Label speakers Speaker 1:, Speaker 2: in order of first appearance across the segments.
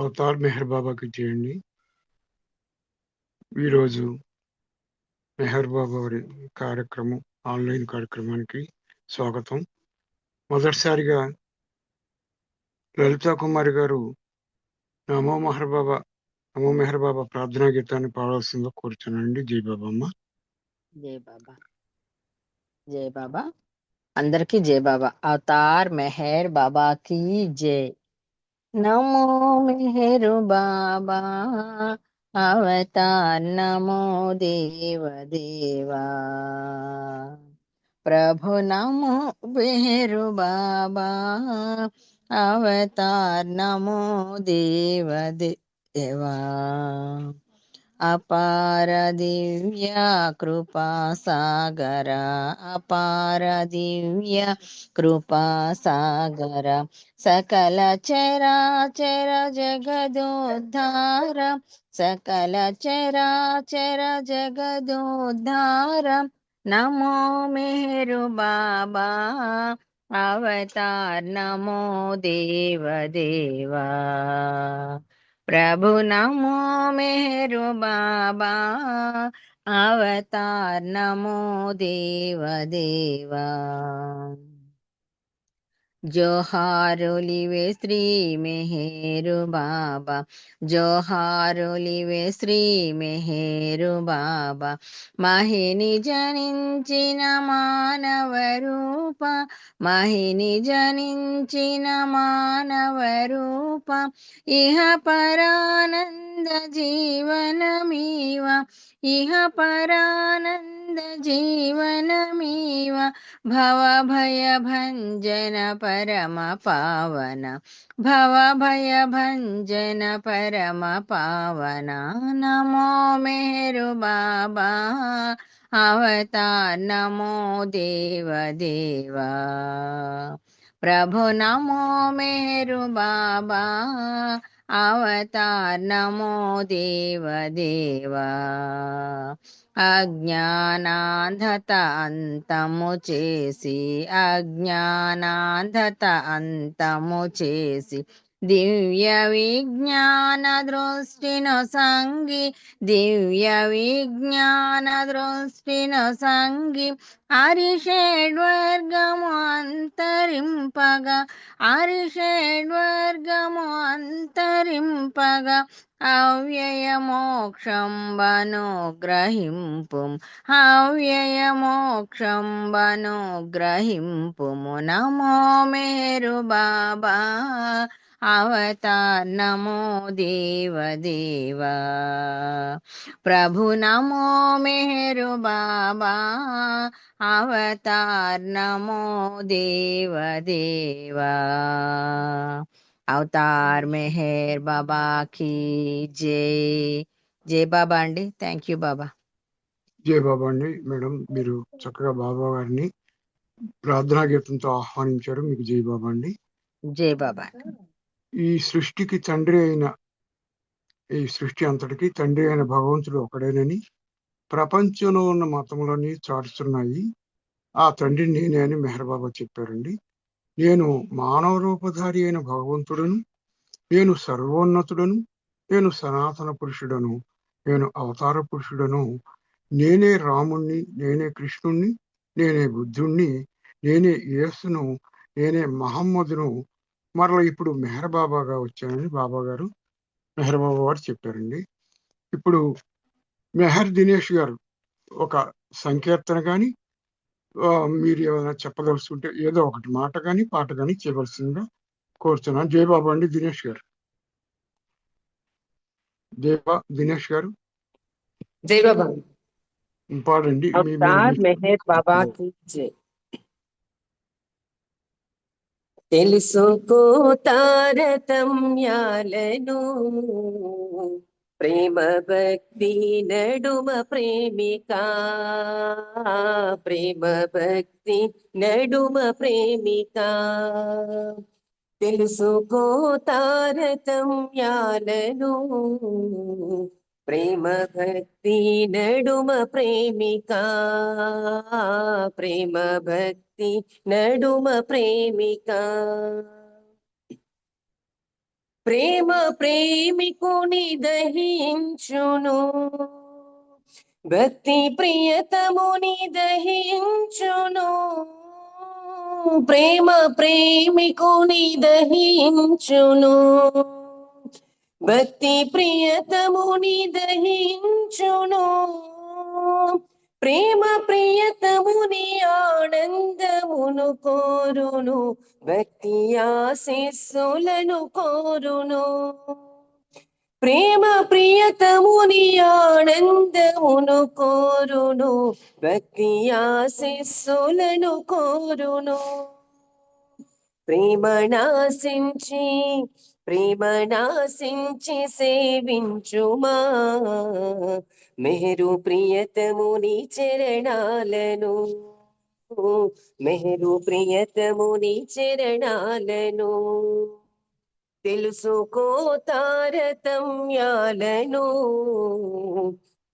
Speaker 1: Avatar Meher బాబాకి చేయండి. ఈరోజు మెహర్ బాబా వారి ఆన్లైన్ కార్యక్రమానికి స్వాగతం. మొదటిసారిగా లలితా కుమారి గారు నమో మెహర్ బాబా ప్రార్థనా గీతాన్ని పాడాల్సిందిగా కోరుచున్నానండి. జై బాబమ్మ.
Speaker 2: జై బాబా. జై బాబా. అందరికి జై బాబా. అవతార్ మెహర్ బాబా की जय. नमो मेहर बाबा अवतार नमो देव देवा. प्रभु नमो मेहर बाबा अवतार नमो देव देवा. अपार दिव्य कृपा सागर अपार दिव्य कृपा सागर सकल चराचर जगदोद्धार सकल चराचर जगदोद्धार नमो मेहरु बाबा अवतार नमो देव देवा. प्रभु नमो मेहरु बाबा अवतार नमो देव देवा. जोहारुलिवे श्री मेहरु बाबा जोहारुलिवे श्री मेहरु बाबा. महिनि जनिंचिन मानव रूप महिनि जनिंचिन मानव रूप इह परानंद जीवनमीव इह परानंद जीवनमीव भव भय भंजन परम पावन भव भय भंजन परम पावन. नमो मेहरु बाबा अवतार नमो देव देवा. प्रभु नमो मेहरु बाबा अवतार नमो देव देवा. అజ్ఞానాంధత అంతము చేసి అజ్ఞానాంధత అంతము చేసి దివ్య విజ్ఞాన దృష్టిను సంగి దివ్య విజ్ఞాన దృష్టిను సంగి హరిషడ్వర్గము అంతరింపగా హరిషడ్వర్గము అంతరింపగా అవ్యయ మోక్షం బను గ్రహింపు అవ్యయ మోక్షం బను గ్రహింపు. నమో మేరు బాబా అవతార్ నమో దేవ దేవా. ప్రభు నమో మేరు బాబా అవతార్ నమో దేవ దేవా. అవతార్ మెహర్ బాబా కి జై. జై బాబా అండి. థ్యాంక్ యూ బాబా.
Speaker 1: జై బాబా అండి. మేడం, మీరు చక్కగా బాబా గారిని ప్రార్థనా గీతంతో ఆహ్వానించారు. మీకు జై బాబా అండి.
Speaker 2: జై బాబా.
Speaker 1: ఈ సృష్టికి తండ్రి అయిన ఈ సృష్టి అంతటికి తండ్రి అయిన భగవంతుడు ఒకడేనని ప్రపంచంలో ఉన్న మతములన్నీ చాటుతున్నాయి. ఆ తండ్రి నేనే అని మెహర్ బాబా చెప్పారండి. నేను మానవ రూపధారి అయిన భగవంతుడను, నేను సర్వోన్నతుడను, నేను సనాతన పురుషుడను, నేను అవతార పురుషుడను, నేనే రాముణ్ణి, నేనే కృష్ణుణ్ణి, నేనే బుద్ధుణ్ణి, నేనే యేసును, నేనే మహమ్మదును, మరలా ఇప్పుడు మెహర్ బాబాగా వచ్చానని బాబా గారు మెహర్ బాబా గారు చెప్పారండి. ఇప్పుడు మెహర్ దినేష్ గారు ఒక సంకీర్తన కానీ మీరు ఏమైనా చెప్పదలుచుకుంటే ఏదో ఒకటి మాట కానీ పాట కానీ చేయవలసిందిగా కోరుతున్నాను. జై బాబా అండి. దినేష్ గారు. దినేష్ గారు
Speaker 3: జై బాబా.
Speaker 1: పాడండి.
Speaker 3: అవతార్ మెహర్ బాబా కి జై. తెలుసుకో తారతమ్యాలను ప్రేమ భక్తి నడుమ ప్రేమిక ప్రేమ భక్తి నడుమ ప్రేమిక. తెలుసుకో తారతమ్యాలను ప్రేమ భక్తి నడుమ ప్రేమిక ప్రేమ భక్తి నడుమ ప్రేమిక. ప్రేమ ప్రేమికుని దహించును, భక్తి ప్రియతముని దహించును. ప్రేమ ప్రేమికుని దహించును, భక్తి ప్రియతముని దహించును. ప్రేమ ప్రియతముని ఆనందమును కోరును, భక్తి ఆశీస్సులను కోరును. ప్రేమ ప్రియతముని ఆనందమును కోరును, భక్తి ఆశీస్సులను కోరును. ప్రేమ నాశించి సేవించుమా, మెహరు ప్రియతముని చరణాలను, మెహరు ప్రియతముని చరణాలను. తెలుసుకో తారతమ్యాలను,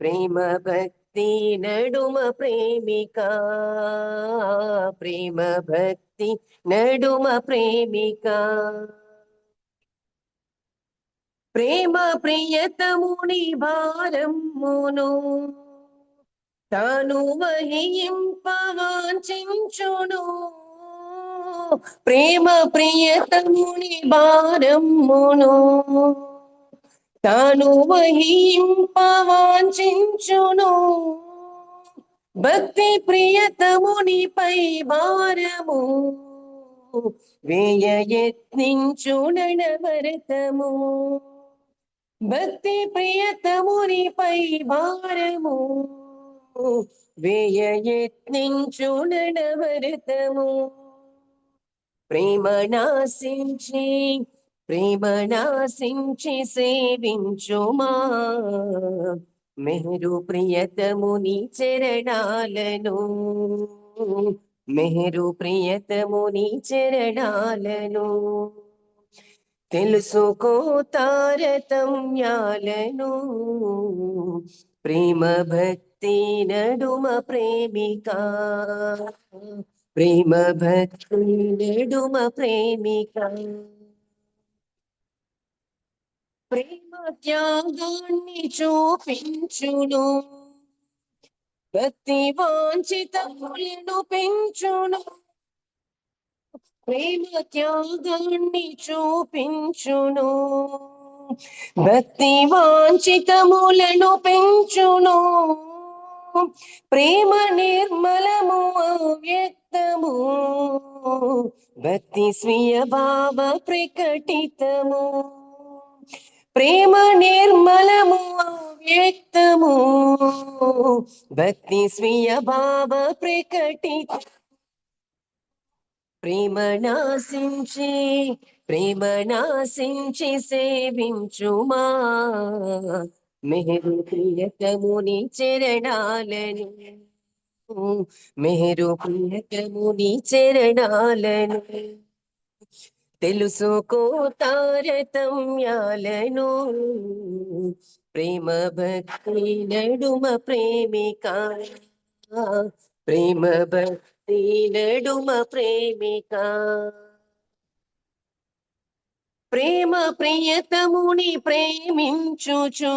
Speaker 3: ప్రేమ భక్తి నడుమ ప్రేమిక, ప్రేమ భక్తి నడుమ ప్రేమిక. ప్రేమ ప్రియతముని భారమును తాను వహింపవాంఛించును, ప్రేమ ప్రియతముని భారమును తాను వహింపవాంఛించును. భక్తి ప్రియతమునిపై భారము వేయ యత్నించు నడవరతము, భక్తి ప్రియతమునిపై భారము వేయ యత్నించు నడవరతము. ప్రేమ నాశించి సేవించుమా, మెహరు ప్రియతముని చరణాలను, మెహరు ప్రియతముని చరణాలను. తెలుసుకో తారతమ్యాలను, ప్రేమ భక్తి నడుమ ప్రేమిక, ప్రేమ భక్తి నడుమ ప్రేమిక. ప్రేమ త్యాగాన్ని చూపించును, భక్తి వాంఛితములను పెంచును. ప్రేమ త్యాగాన్ని చూపించును, భక్తి వాంఛితములను పెంచును. ప్రేమ నిర్మలము అవ్యక్తము, భక్తి స్వీయ భావ ప్రకటితము. ప్రేమ నిర్మలము అవ్యక్తము, భక్తి స్వీయ భావ ప్రకటిత. ప్రేమ నాశించి సేవించుమా, మెహరు ప్రియతముని చరణాలను, మెహరు ప్రియతముని చరణాలను. తెలుసుకో తారతమ్యాలను, ప్రేమ భక్తి నడుమ ప్రేమిక, ప్రేమ భక్తి నడుమ ప్రేమిక. ప్రేమ ప్రియతముని ప్రేమించుచు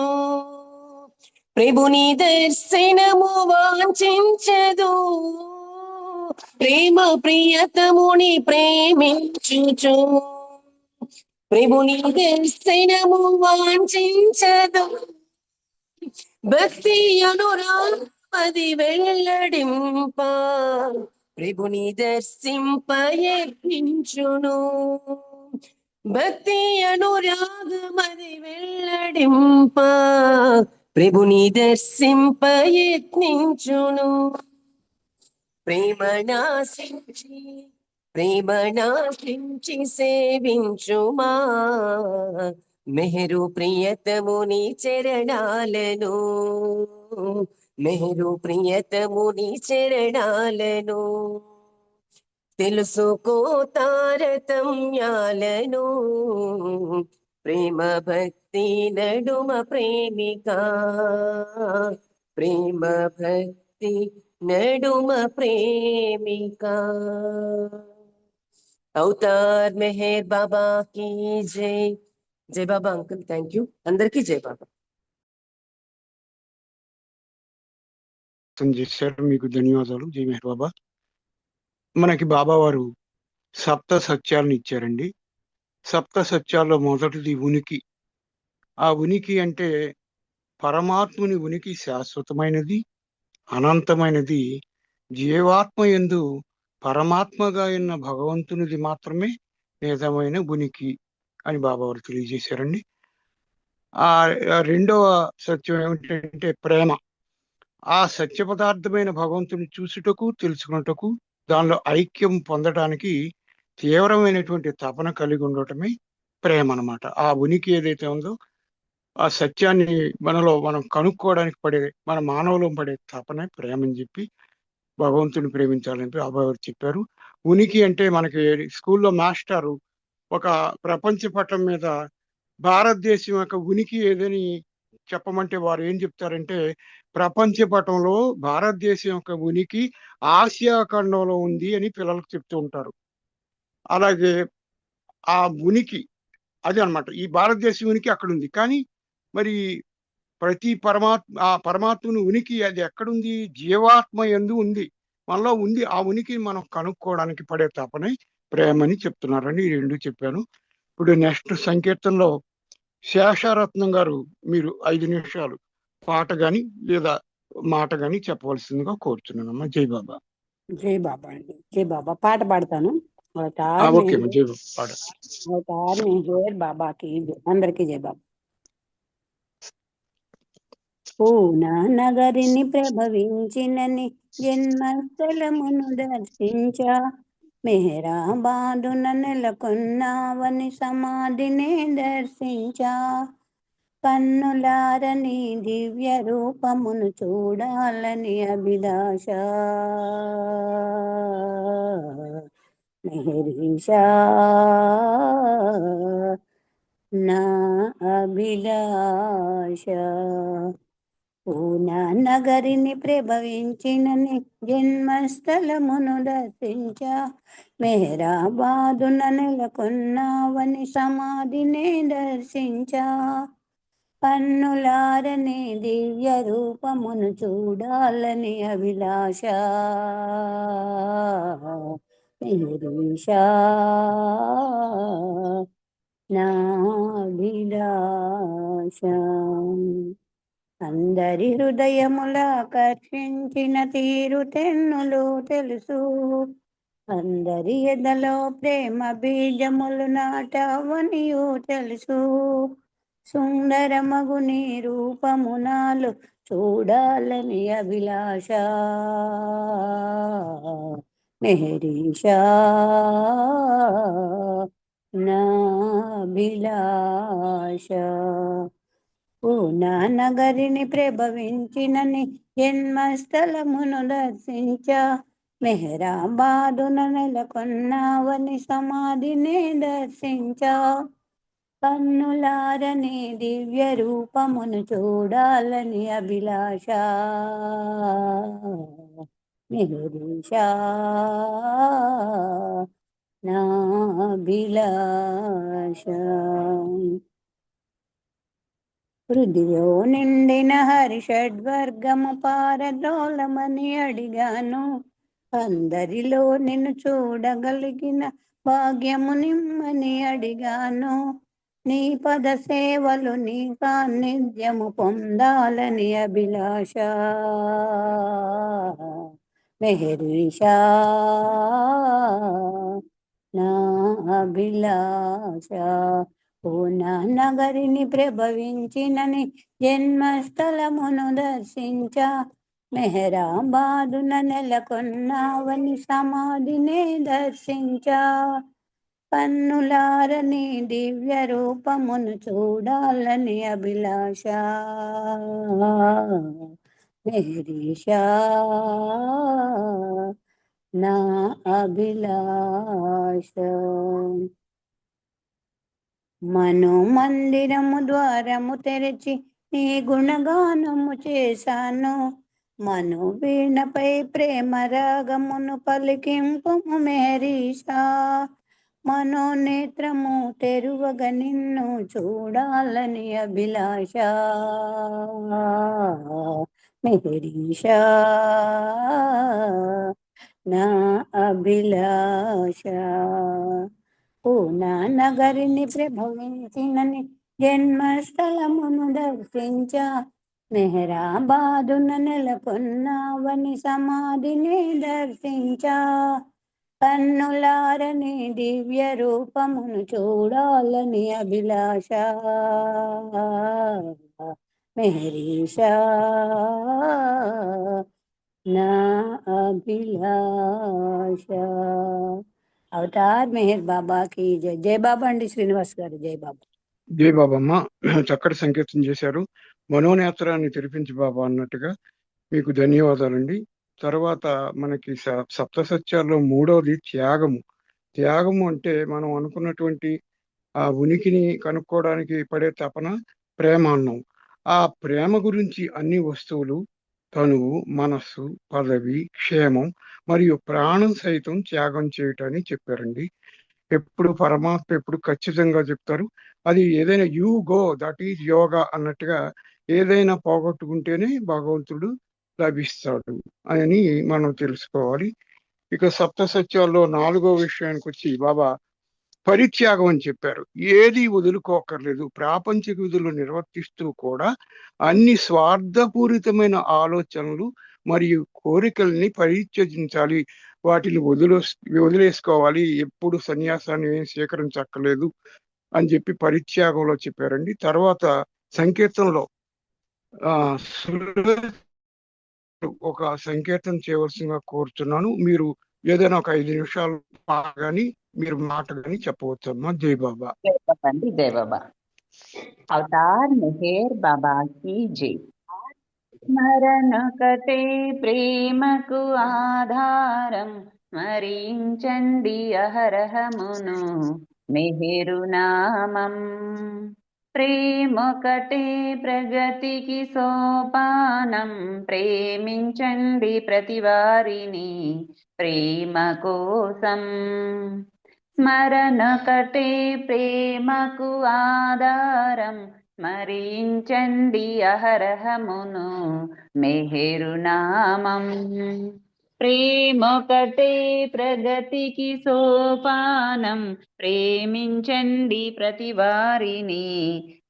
Speaker 3: ప్రభుని దర్శనము వాంఛించదు, ప్రేమ ప్రియతముని ప్రేమించుచు ప్రభుని దర్శనము వాంఛించదు. భక్తి అనురాగమది వెల్లడింప, ప్రభుని దర్శింప యత్నించును. భక్తి అనురాగమది వెల్లడింప, ప్రభుని దర్శింప యత్నించును. ప్రేమ నాశించి సేవించుమా, మెహరు ప్రియతముని చరణాలను, మెహరు ప్రియతముని చరణాలను. తెలుసుకో తారతమ్యాలను, ప్రేమ భక్తి నడుమ ప్రేమిక, ప్రేమ భక్తి నడుమ ప్రేమిక. అవతార్ మెహర్ బాబా की जय, జై బాబా అంకుల్, థ్యాంక్ యూ. అందరికీ జై బాబా.
Speaker 1: చేశారు, మీకు ధన్యవాదాలు. జై మెహర్ బాబా. మనకి బాబా వారు సప్త సత్యాలను ఇచ్చారండి. సప్త సత్యాల్లో మొదటిది ఉనికి. ఆ ఉనికి అంటే పరమాత్ముని ఉనికి శాశ్వతమైనది, అనంతమైనది. జీవాత్మ యందు పరమాత్మగా ఉన్న భగవంతునిది మాత్రమే నిజమైన ఉనికి అని బాబా వారు తెలియజేశారండి. ఆ రెండవ సత్యం ఏమిటంటే ప్రేమ. ఆ సత్య పదార్థమైన భగవంతుని చూసుటకు, తెలుసుకున్నటకు, దానిలో ఐక్యం పొందడానికి తీవ్రమైనటువంటి తపన కలిగి ఉండటమే ప్రేమ అన్నమాట. ఆ ఉనికి ఏదైతే ఉందో, ఆ సత్యాన్ని మనం కనుక్కోవడానికి పడే, మన మానవులం పడే తపనే ప్రేమ అని చెప్పి భగవంతుని ప్రేమించాలని బాబా గారు చెప్పారు. ఉనికి అంటే మనకి స్కూల్లో మాస్టారు ఒక ప్రపంచ పటం మీద భారతదేశం యొక్క ఉనికి ఏదని చెప్పమంటే వారు ఏం చెప్తారంటే, ప్రపంచ పటంలో భారతదేశం యొక్క ఉనికి ఆసియా ఖండంలో ఉంది అని పిల్లలకు చెప్తూ ఉంటారు. అలాగే ఆ ఉనికి అది అన్నమాట. ఈ భారతదేశం ఉనికి అక్కడ ఉంది. కానీ మరి ప్రతి ఆ పరమాత్మని ఉనికి అది ఎక్కడుంది? జీవాత్మ యందు ఉంది, మనలో ఉంది. ఆ ఉనికిని మనం కనుక్కోవడానికి పడే తపనే ప్రేమని చెప్తున్నారండి. ఈ రెండు చెప్పాను. ఇప్పుడు నెక్స్ట్ సంకీర్తనలో శేషారత్నం గారు మీరు 5 నిమిషాలు పాట గాని లేదా మాట గాని చెప్పవలసిందిగా కోరుతున్నానమ్మా. జై బాబా.
Speaker 4: జై బాబా అండి. జై బాబా పాట పాడతాను.
Speaker 1: ఓకే అమ్మా, జై బాబా పాట.
Speaker 4: జై బాబాకి అందరికీ జై బాబా. పూనా నగరిని ప్రభవించినని జన్మస్థలమును దర్శించా, మెహరాబాదున నెలకొన్నావని సమాధినే దర్శించా, కన్నులారని దివ్య రూపమును చూడాలని అభిలాష, మెహరీషా నా అభిలాష. పూనా నగరిని ప్రభవించినని జన్మస్థలమును దర్శించా, మెహరాబాదున నెలకొన్నావని సమాధినే దర్శించా, కన్నులారని దివ్య రూపమును చూడాలని అభిలాష, మెహరీషా నా అభిలాష. అందరి హృదయముల ఆకర్షించిన తీరు తెన్నులు తెలుసు, అందరి ఎదలో ప్రేమ బీజములు నాటవనియు తెలుసు, సుందరమగు నీ రూపమునాలు చూడాలని అభిలాష, మెహరీషా నా అభిలాష. పూనా నగరిని ప్రభవించినని జన్మస్థలమును దర్శించా, మెహరాబాదున నెలకొన్నావని సమాధిని దర్శించా, కన్నులారని దివ్య రూపమును చూడాలని అభిలాష, మెహరీషా నా అభిలాష. హృదయో నిండిన హరిషడ్వర్గము పారదోలమని అడిగాను, అందరిలో నిన్ను చూడగలిగిన భాగ్యము నిమ్మని అడిగాను, నీ పద సేవలు నీ సాన్నిధ్యము పొందాలని అభిలాష, మెహరీషా నా అభిలాష. పూనా నగరిని ప్రభవించినని జన్మస్థలమును దర్శించా, మెహరాబాదున నెలకొన్నావని సమాధినే దర్శించా, కన్నులారని దివ్య రూపమును చూడాలని అభిలాష, మెహరీషా నా అభిలాష. మనోమందిరము ద్వారము తెరచి నీ గుణగానము చేశాను, మనోవీణపై ప్రేమ రాగమును పలికింపు మెహరీషా, మనోనేత్రము తెరువగ నిన్ను చూడాలని అభిలాష మెహరీష నా అభిలాష పూనా నగరిని ప్రభవించినని జన్మస్థలమును దర్శించ మెహరాబాదున నెలకొన్నావని సమాధిని దర్శించా కన్నులారని దివ్య రూపమును చూడాలని అభిలాష మెహరీష నా అభిలాష. అవతార్ మెహర్ బాబాకి జై. జై బాబా అండి శ్రీనివాస్ గారు. జై బాబా.
Speaker 1: జై బాబమ్మ, చక్కటి సంకేతం చేశారు. మనోనేత్రాన్ని తెరిపించి బాబా అన్నట్టుగా మీకు ధన్యవాదాలండి. తర్వాత మనకి సప్తసత్యాల్లో మూడవది త్యాగము. త్యాగము అంటే మనం అనుకున్నటువంటి ఆ ఉనికిని కనుక్కోవడానికి పడే తపన ప్రేమ అన్నాం. ఆ ప్రేమ గురించి అన్ని వస్తువులు, తనువు, మనస్సు, పదవి, క్షేమం మరియు ప్రాణం సైతం త్యాగం చేయటాన్ని చెప్పారండి. ఎప్పుడు పరమాత్మ ఎప్పుడు ఖచ్చితంగా చెప్తారు. అది ఏదైనా you go, that is yoga అన్నట్టుగా ఏదైనా పోగొట్టుకుంటేనే భగవంతుడు లభిస్తాడు అని మనం తెలుసుకోవాలి. ఇక సప్త సత్యాల్లో 4వ విషయానికి వచ్చి బాబా పరిత్యాగం అని చెప్పారు. ఏది వదులుకోకర్లేదు. ప్రాపంచిక విధులు నిర్వర్తిస్తూ కూడా అన్ని స్వార్థపూరితమైన ఆలోచనలు మరియు కోరికల్ని పరిత్యజించాలి. వాటిని వదిలేసుకోవాలి. ఎప్పుడు సన్యాసాన్ని ఏం స్వీకరించక్కర్లేదు అని చెప్పి పరిత్యాగంలో చెప్పారండి. తర్వాత సంకీర్తనలో ఒక సంకేతం చేయవలసిందిగా కోరుతున్నాను. మీరు ఏదైనా ఒక 5 నిమిషాలు కానీ మీరు మాట కానీ చెప్పవచ్చమ్మా. జై బాబా.
Speaker 5: జై బాబా అండి. జై బాబా. అవతార్ మెహర్ బాబా కి జై. స్మరణకటే ప్రేమకు ఆధారం, స్మరించండి అహరహమును మెహరు నామం. ప్రేమొకటే ప్రగతికి సోపానం, ప్రేమించండి ప్రతివారిని ప్రేమ కోసం. స్మరణకటే ప్రేమకు ఆధారం, స్మరించండి అహరహమును మెహరు నామం. ప్రేమొకటే ప్రగతికి సోపానం, ప్రేమించండి ప్రతివారిని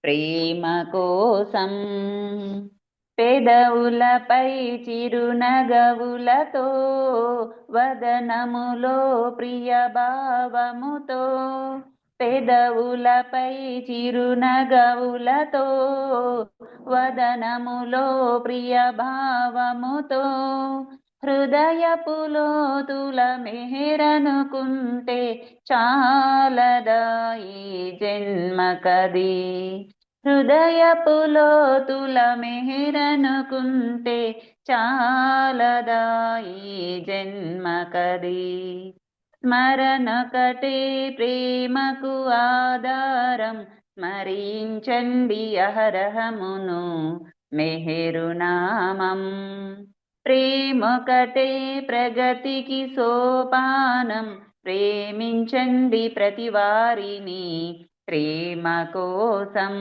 Speaker 5: ప్రేమ కోసం. పెదవులపై చిరునగవులతో, వదనములో ప్రియ భావముతో. పెదవులపై చిరునగవులతో, వదనములో ప్రియ భావముతో. హృదయపు లోతుల మెహరనుకుంటే చాలదా ఈ జన్మకది. హృదయపు లోతుల మెహరనుకుంటే చాలదా ఈ జన్మకది. స్మరణకటే ప్రేమకు ఆధారం, స్మరించండి అహరహమును మెహరు నామం. ప్రేమొకటే ప్రగతికి సోపానం, ప్రేమించండి ప్రతివారిని ప్రేమ కోసం.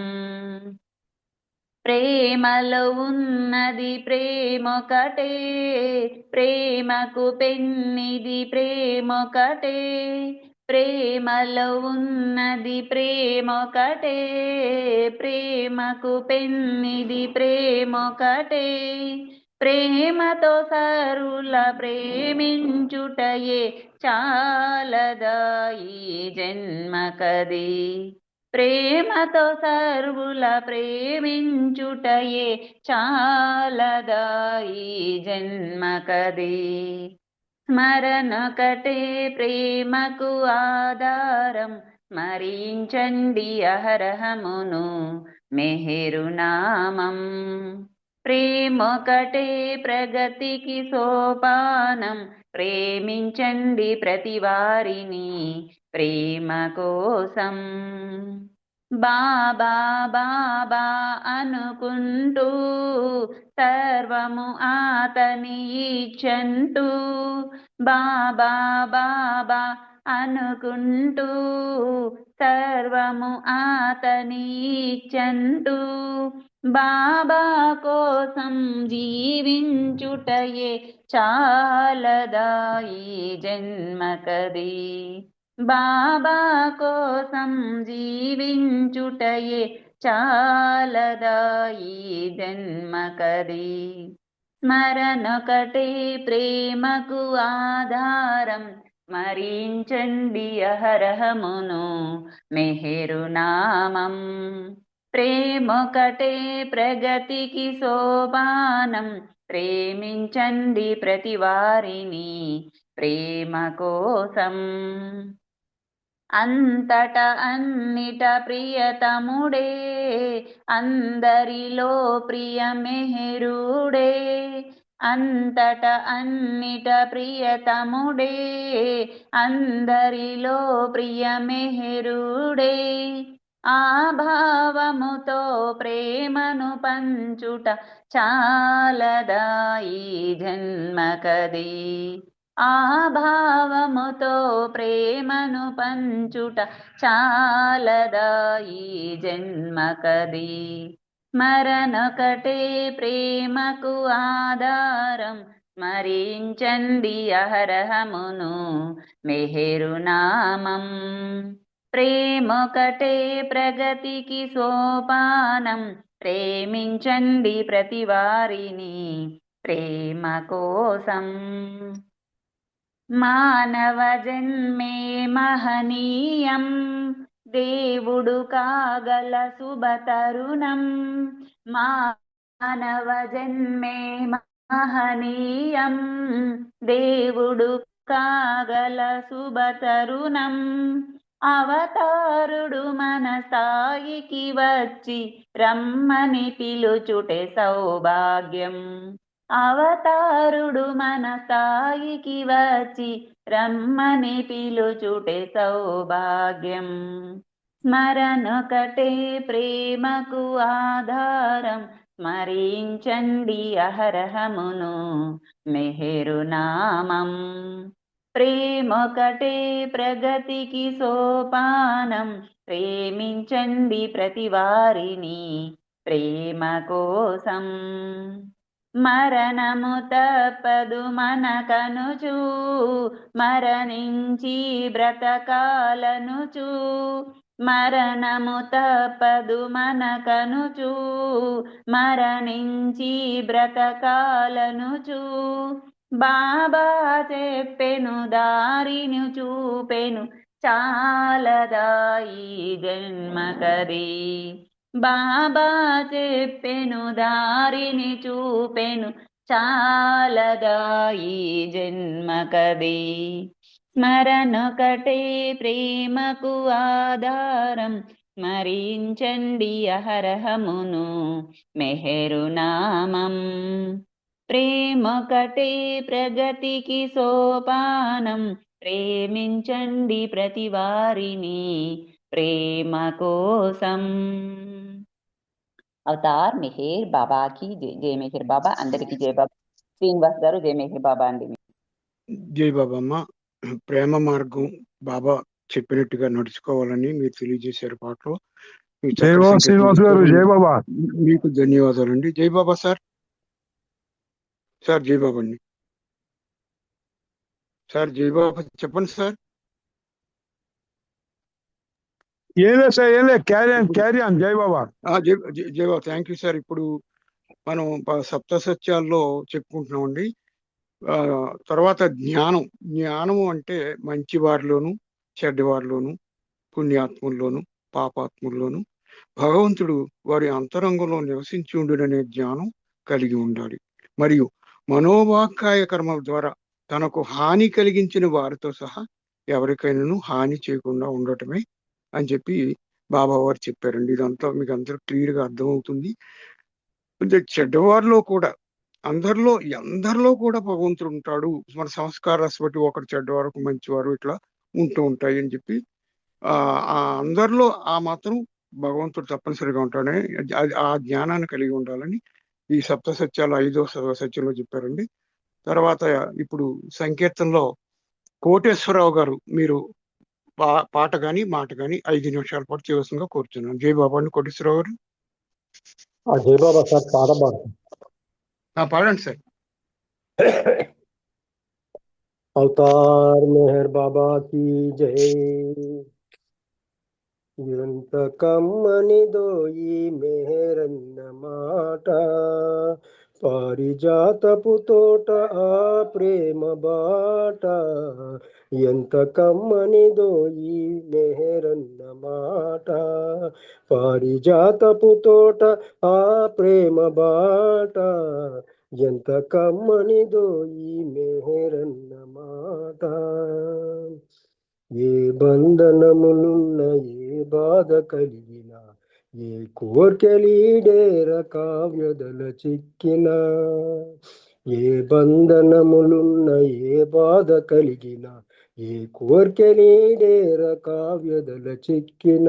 Speaker 5: ప్రేమలో ఉన్నది ప్రేమొకటే, ప్రేమకు పెన్నిది ప్రేమొకటే. ప్రేమలో ఉన్నది ప్రేమొకటే, ప్రేమకు పెన్నిది ప్రేమొకటే. ప్రేమతో సరుల ప్రేమించుటయే చాలదా ఈ జన్మకది. ప్రేమతో సర్వుల ప్రేమించుటయే చాలదా ఈ జన్మకది. స్మరణకటే ప్రేమకు ఆధారం, స్మరించండి అహరహమును మెహరు నామం. ప్రేమొకటే ప్రగతికి సోపానం, ప్రేమించండి ప్రతివారిని ప్రేమ కోసం. బాబా బాబా అనుకుంటూ సర్వము ఆతని ఇచ్చంటూ. బాబా బాబా అనుకుంటూ సర్వము అతని ఇచ్చంటూ బాబా కోసం జీవించుటయే చాలదా ఈ జన్మకది. బాబా కోసం జీవించుటయే చాలదా ఈ జన్మకది. స్మరణొకటే ప్రేమకు ఆధారం, స్మరించండి అహరహమును మెహరు నామం. ప్రేమొకటే ప్రగతికి సోపానం, ప్రేమించండి ప్రతి వారిని ప్రేమ కోసం. అంతట అన్నిట ప్రియతముడే, అందరిలో ప్రియ మెహరుడే. అంతట అన్నిట ప్రియతముడే, అందరిలో ప్రియ మెహరుడే. ఆ భావముతో ప్రేమను పంచుట చాలదా ఈ జన్మకది. ఆ భావముతో ప్రేమను పంచుట చాలదా ఈ జన్మకది. స్మరణొకటే ప్రేమకు ఆధారం, స్మరించండి అహరహమును మెహరు నామం. ప్రేమొకటే ప్రగతికి సోపానం, ప్రేమించండి ప్రతి వారిని ప్రేమ కోసం. మానవ జన్మే మహనీయం, దేవుడు కాగల శుభతరుణం. మానవ జన్మే మహనీయం, దేవుడు కాగల శుభతరుణం. అవతారుడు మన స్థాయికి వచ్చి రమ్మని పిలుచుటే సౌభాగ్యం. అవతారుడు మన స్థాయికి వచ్చి రమ్మని పిలుచుటే సౌభాగ్యం. స్మరణొకటే ప్రేమకు ఆధారం, స్మరించండి అహరహమును మెహరు నామం. ప్రేమొకటే ప్రగతికి సోపానం, ప్రేమించండి ప్రతి వారిని ప్రేమ కోసం. మరణము తప్పదు మనకనుచు, మరణించి బ్రతకాలనుచు. మరణము తప్పదు మనకనుచు, మరణించి బ్రతకాలనుచు. బాబా చెప్పెను దారిని చూపెను చాలదా ఈ జన్మకది. బాబా చెప్పెను దారిని చూపెను చాలదా ఈ జన్మకది. స్మరణొకటే ప్రేమకు ఆధారం, స్మరించండి అహరహమును మెహరు నామం. ప్రేమొకటే ప్రగతికి సోపానం, ప్రేమించండి ప్రతి వారిని ప్రేమ కోసం. అవతార్ మెహర్ బాబాకి జై మెహర్ బాబా. అందరికి జై బాబా. శ్రీనివాస్ గారు జై మెహర్ బాబా అండి.
Speaker 1: జై బాబమ్మ. ప్రేమ మార్గం బాబా చెప్పినట్టుగా నడుచుకోవాలని మీరు తెలియజేశారు పాటలో.
Speaker 6: శ్రీనివాస్ గారు జై బాబా.
Speaker 1: మీకు ధన్యవాదాలండి. జై బాబా సార్. సార్ జై బాబా అండి. సార్ జై బాబా చెప్పండి సార్.
Speaker 6: ఏం లేదు సార్, ఏం లేదు, క్యారీ ఆన్. జై బాబా.
Speaker 1: జై బాబా. Thank you sir. ఇప్పుడు మనం సప్త సత్యాల్లో చెప్పుకుంటున్నామండి. తర్వాత జ్ఞానము అంటే మంచి వారిలోను చెడ్డవారిలోను పుణ్యాత్ముల్లోను పాపాత్ముల్లోను భగవంతుడు వారి అంతరంగంలో నివసించి ఉండుననే జ్ఞానం కలిగి ఉండాలి. మరియు మనోవాక్కాయ కర్మల ద్వారా తనకు హాని కలిగించిన వారితో సహా ఎవరికైనాను హాని చేయకుండా ఉండటమే అని చెప్పి బాబా వారు చెప్పారండి. ఇదంతా మీకు అందరూ క్లియర్ గా అర్థమవుతుంది. చెడ్డవారిలో కూడా అందరిలో కూడా భగవంతుడు ఉంటాడు. మన సంస్కారాన్ని బట్టి ఒకటి చెడ్డవారు మంచివారు ఇట్లా ఉంటూ ఉంటాయి అని చెప్పి ఆ అందరిలో ఆ మాత్రం భగవంతుడు తప్పనిసరిగా ఉంటాడని ఆ జ్ఞానాన్ని కలిగి ఉండాలని ఈ సప్త సత్యాలు 5వ సత్యంలో చెప్పారండి. తర్వాత ఇప్పుడు సంకీర్తనలో కోటేశ్వరరావు గారు మీరు పాట గాని మాట గాని 5 నిమిషాల పాటు చేయవలసిందిగా కోరుతున్నాను. జై బాబా అండి. కోటేశ్వరరావు గారు
Speaker 7: జై బాబా సార్ పాట పాడు.
Speaker 1: పాడండి సార్.
Speaker 7: అవతార్ మెహర్ బాబా కీ జై. ఎంత కమ్మనిదో ఈ మెహరన్న మాట, పారిజాతపు తోట ఆ ప్రేమ బాట. ఎంత కమ్మనిదో ఈ మెహరన్న మాట, పారిజాతపు తోట ఆ ప్రేమ బాట. ఎంత కమ్మనిదో ఈ మెహరన్న మాట. ఏ బంధనములున్న ఏ బాధ కలిగిన, ఏ కోర్కెలీడేర కావ్యదల చిక్కిన. ఏ బంధనములున్న ఏ బాధ కలిగిన, ఏ కోర్కెలీడేర కావ్యదల చిక్కిన.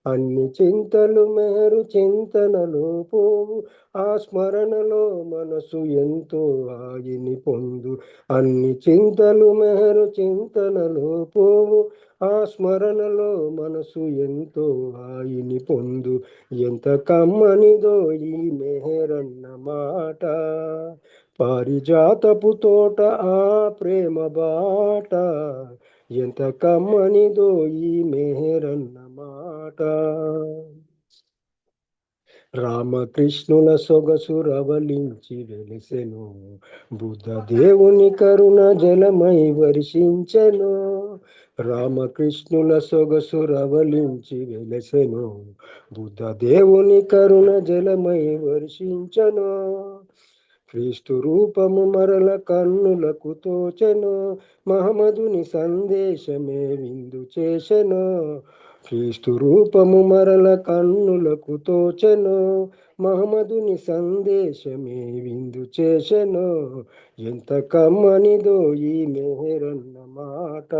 Speaker 7: అన్ని చింతలు మేరు చింతనలో పోవు, ఆ స్మరణలో మనసు ఎంతో హాయిని పొందు. అన్ని చింతలు మేరు చింతనలో పోవు, ఆ స్మరణలో మనసు ఎంతో హాయిని పొందు. ఎంత కమ్మనిదో ఈ మెహరన్న మాట, పారిజాతపు తోట ఆ ప్రేమ బాట. ఎంత కమ్మనిదో ఈ మెహరన్న మాట. రామకృష్ణుల సొగసు రవలించి వెలిసెను, బుద్ధ దేవుని కరుణ జలమై వర్షించెను. రామకృష్ణుల సొగసు రవలించి వెలిసెను, బుద్ధ దేవుని కరుణ జలమై వర్షించెను. క్రీస్తు రూపము మరల కన్నులకు తోచెను, మహమ్మదుని సందేశమే విందు చేసెను. క్రీస్తు రూపము మరల కన్నులకు తోచెను, మహమ్మదుని సందేశమే విందు చేసెను. ఎంత కమ్మనిదో ఈ మెహరన్న మాట,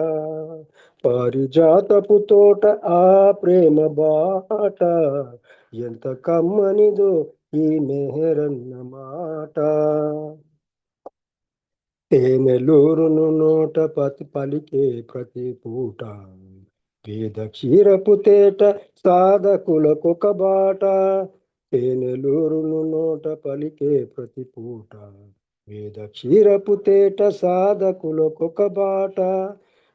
Speaker 7: పారిజాతపు తోట ఆ ప్రేమ బాట. ఎంత కమ్మనిదో ఈ మెహరన్న మాట. తేనెలూరును నోట పలికే ప్రతి పూట, వేద క్షీరపు తేట సాధకులకొక బాట. తేనెలూరును నోట పలికే ప్రతి పూట, వేద క్షీరపు తేట సాధకులకొక బాట.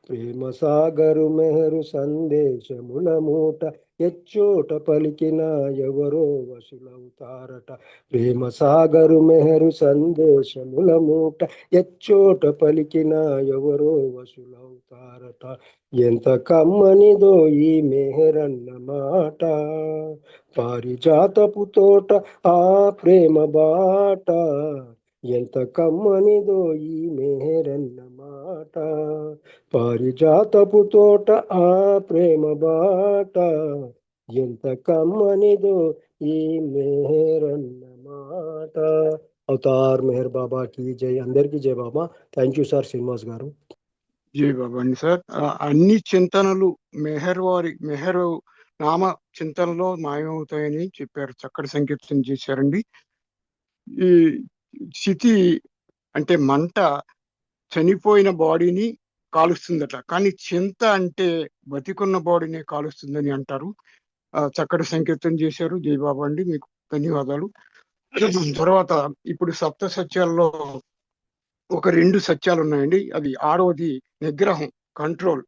Speaker 7: ప్రేమ సాగరు మెహరు సందేశముల మూట, ఎచ్చోట పలికిన ఎవరో వశులవుతారట. ప్రేమ సాగరు మెహరు సందేశముల మూట, ఎచ్చోట పలికిన ఎవరో వశులవుతారట. ఎంత కమ్మనిదో ఈ మెహరన్న మాట, పారిజాతపు తోట ఆ ప్రేమ బాట. ఎంత కమ్మనిదో ఈ మెహరన్న మాట, పారిజాతపు తోట ఆ ప్రేమ బాట. ఎంత కమ్మనిదో ఈ మెహరన్న మాట. అవతార్ మెహర్ బాబా కి జై. అందరికీ జై Baba. Thank you sir Srinivas గారు.
Speaker 1: జై బాబా అండి సార్. అన్ని చింతనలు మెహర్ నామ చింతనలో మాయమవుతాయని చెప్పారు. చక్కటి సంకీర్తన చేశారండి. ఈ స్థితి అంటే మంట చనిపోయిన బాడీని కాలుస్తుందట, కానీ చింత అంటే బతికున్న బాడీని కాలుస్తుందని అంటారు. చక్కటి సంకీర్తన చేశారు. జై బాబా అండి, మీకు ధన్యవాదాలు. తర్వాత ఇప్పుడు సప్త సత్యాల్లో ఒక 2 సత్యాలు ఉన్నాయండి. అది 6వది నిగ్రహం, కంట్రోల్.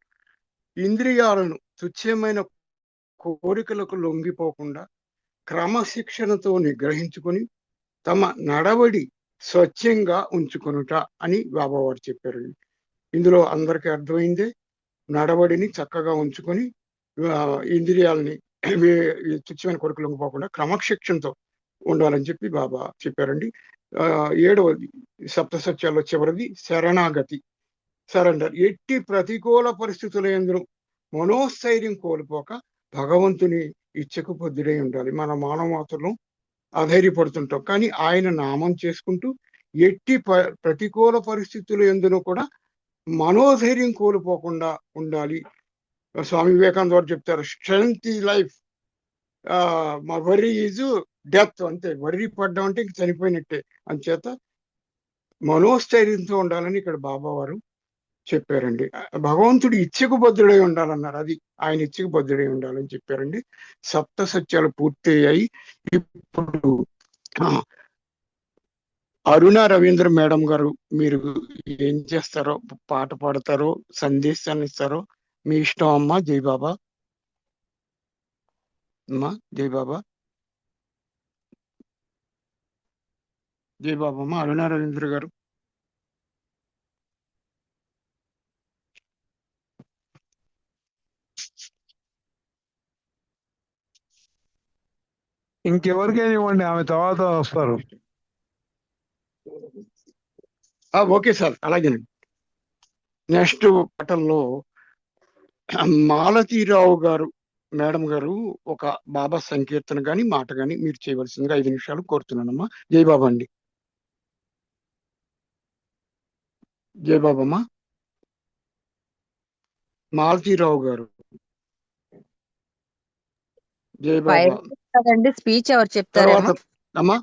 Speaker 1: ఇంద్రియాలను తుచ్చమైన కోరికలకు లొంగిపోకుండా క్రమశిక్షణతో నిగ్రహించుకొని తమ నడవడి స్వచ్ఛంగా ఉంచుకొనుట అని బాబావారు చెప్పారండి. ఇందులో అందరికీ అర్థమైందే. నడవడిని చక్కగా ఉంచుకొని ఇంద్రియాలని తుచ్చమైన కోరికలు లొంగిపోకుండా క్రమశిక్షణతో ఉండాలని చెప్పి బాబా చెప్పారండి. 7వది సప్త సత్యాల్లో చివరిది శరణాగతి, సరెండర్. ఎట్టి ప్రతికూల పరిస్థితుల యందు మనోస్థైర్యం కోల్పోక భగవంతుని ఇచ్చకు బద్ధుడై ఉండాలి. మన మానవ మాత్రం అధైర్యపడుతుంటాం, కానీ ఆయన నామం చేసుకుంటూ ఎట్టి ప్రతికూల పరిస్థితుల యందును కూడా మనోధైర్యం కోల్పోకుండా ఉండాలి. స్వామి వివేకానంద వారు చెప్తారు, స్ట్రెంగ్త్ ఈ లైఫ్, వర్రీ ఈజ్ డెత్. అంతే, వర్రీ పడ్డం అంటే ఇంక చనిపోయినట్టే. అంచేత మనోస్థైర్యంతో ఉండాలని ఇక్కడ బాబా వారు చెప్పారండి. భగవంతుడు ఇచ్చకు బద్ధుడై ఉండాలన్నారు. అది ఆయన ఇచ్చకు బద్ధుడై ఉండాలని చెప్పారండి. సప్త సత్యాలు పూర్తయ్యాయి. ఇప్పుడు అరుణ రవీంద్ర మేడం గారు మీరు ఏం చేస్తారో, పాట పాడతారో, సందేశాన్ని ఇస్తారో మీ ఇష్టం అమ్మా. జై బాబా అమ్మా. జై బాబా. జై బాబా అమ్మ. అరుణ రవీంద్ర గారు.
Speaker 6: ఇంకెవరికైనా ఇవ్వండి, ఆమె తర్వాత వస్తారు.
Speaker 1: ఓకే సార్, అలాగేనండి. నెక్స్ట్ పాటల్లో మాలతీరావు గారు మేడం గారు ఒక బాబా సంకీర్తన గాని మాట గాని మీరు చేయవలసిందిగా 5 నిమిషాలు కోరుతున్నానమ్మా. జై బాబా అండి. జై బాబమ్మా. మాలతీరావు గారు. జై
Speaker 2: 5
Speaker 1: బాబా.
Speaker 2: కదండి, స్పీచ్ ఎవరు
Speaker 1: తర్వాత
Speaker 2: చెప్తారేమో?
Speaker 1: అమ్మా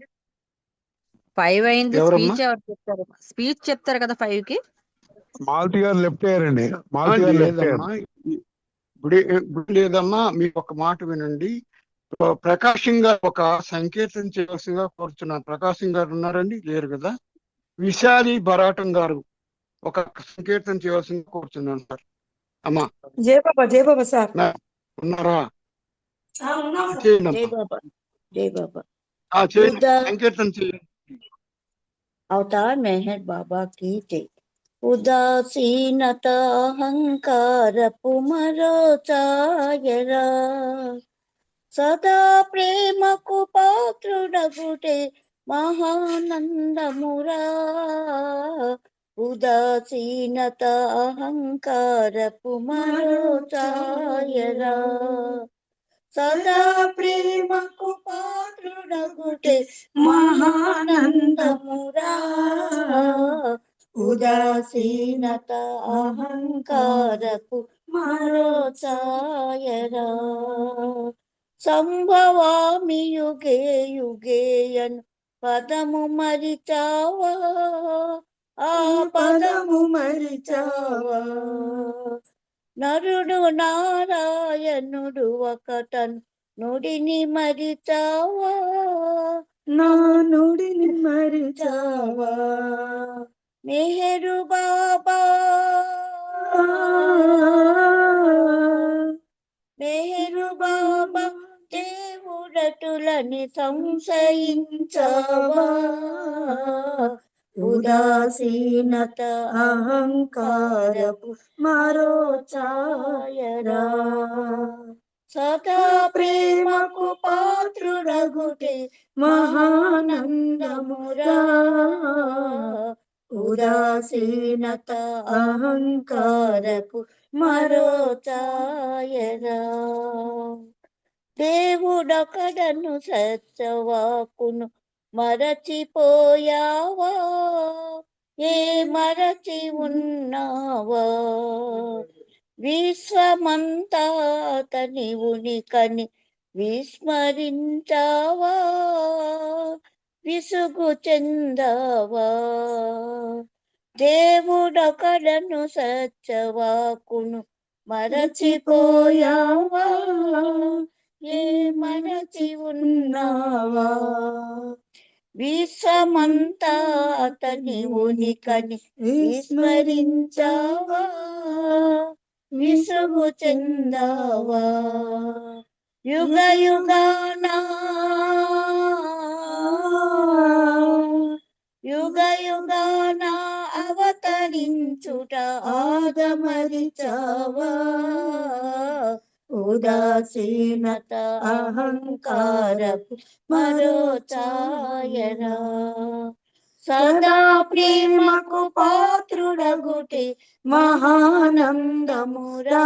Speaker 2: 5 అయింది,
Speaker 1: ఎవరమ్మా?
Speaker 2: స్పీచ్ ఎవరు చెప్తారు? స్పీచ్ చెప్తారు కదా 5 కి.
Speaker 6: మాలతి గారు లెఫ్ట్ అయ్యారండి. మాలతి గారు లెఫ్ట్ అయ్యారు.
Speaker 1: లేదమ్మా, ఇప్పుడు లేదమ్మా, మీకు ఒక మాట వినండి. ప్రకాశం గారు ఒక సంకీర్తన చేయవలసిందిగా కోరుతున్నాను. ప్రకాశం గారు ఉన్నారండి? లేరు కదా. విశాలి బరాటం గారు ఒక సంకీర్తన చేయవలసిందిగా కోరుతున్నాను సార్. అమ్మా
Speaker 3: జై బాబా సార్.
Speaker 1: ఉన్నారా?
Speaker 3: జై
Speaker 1: చేయండి
Speaker 3: బాబా. జై బాబా.
Speaker 1: చేయండి, సంకీర్తన చేయండి.
Speaker 8: अवतार मेहर बाबा की जय। उदासीनत अहंकार पुमरो चायरा सदा प्रेम को पात्रुडगुटे महानंदमुरा उदासीनत अहंकार पुमरो चायरा सदा प्रेम को पात्रुडगुटे महानंदमुरा उदासीनत अहंकारपु मरो चायरा संभवामि युगे युगेयन् पदमु मरिचावा आ पदमु मरिचावा నరుడు నారాయణుడు ఒకటన్ నుడిని మరిచావా నా నుడిని మరిచావా మెహరు బాబా మెహరు బాబా దేవుడటులని సంశయించావా ఉదాసీనత అహంకారపు మరో ఛాయరా సదా ప్రేమకు పాత్రుడగుటే మహానందమురా ఉదాసీనత అహంకారపు మరో ఛాయరా దేవుడొకడను సత్యవాకును మరచిపోయావా ఏ మరచి ఉన్నావా విశ్వమంతా అతని ఉనికని విస్మరించావా విసుగు చెందావా దేవుడొకడను సత్యవాకును మరచిపోయావా ఏ మరచి ఉన్నావా విశ్వమంతా అతని ఉనికని విస్మరించావా విసుగు చెందావా యుగ యుగానా యుగ యుగాన అవతరించుట ఆదమరిచావా ఉదాసీనత అహంకారపు మరో ఛాయరా సదా ప్రేమకు పాత్రుడగుటే మహానందమురా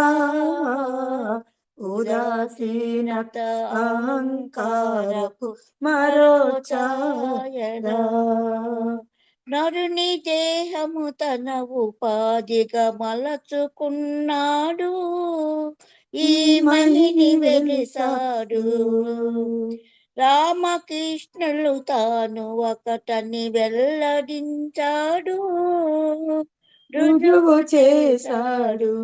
Speaker 8: ఉదాసీనత అహంకారపు మరో ఛాయరా నరుని దేహము తన ఉపాధిగా మలచుకున్నాడు ఈ మహిని వెలిసాడు రామకృష్ణులు తాను ఒకటని వెల్లడించాడు రుజువు చేశాడు.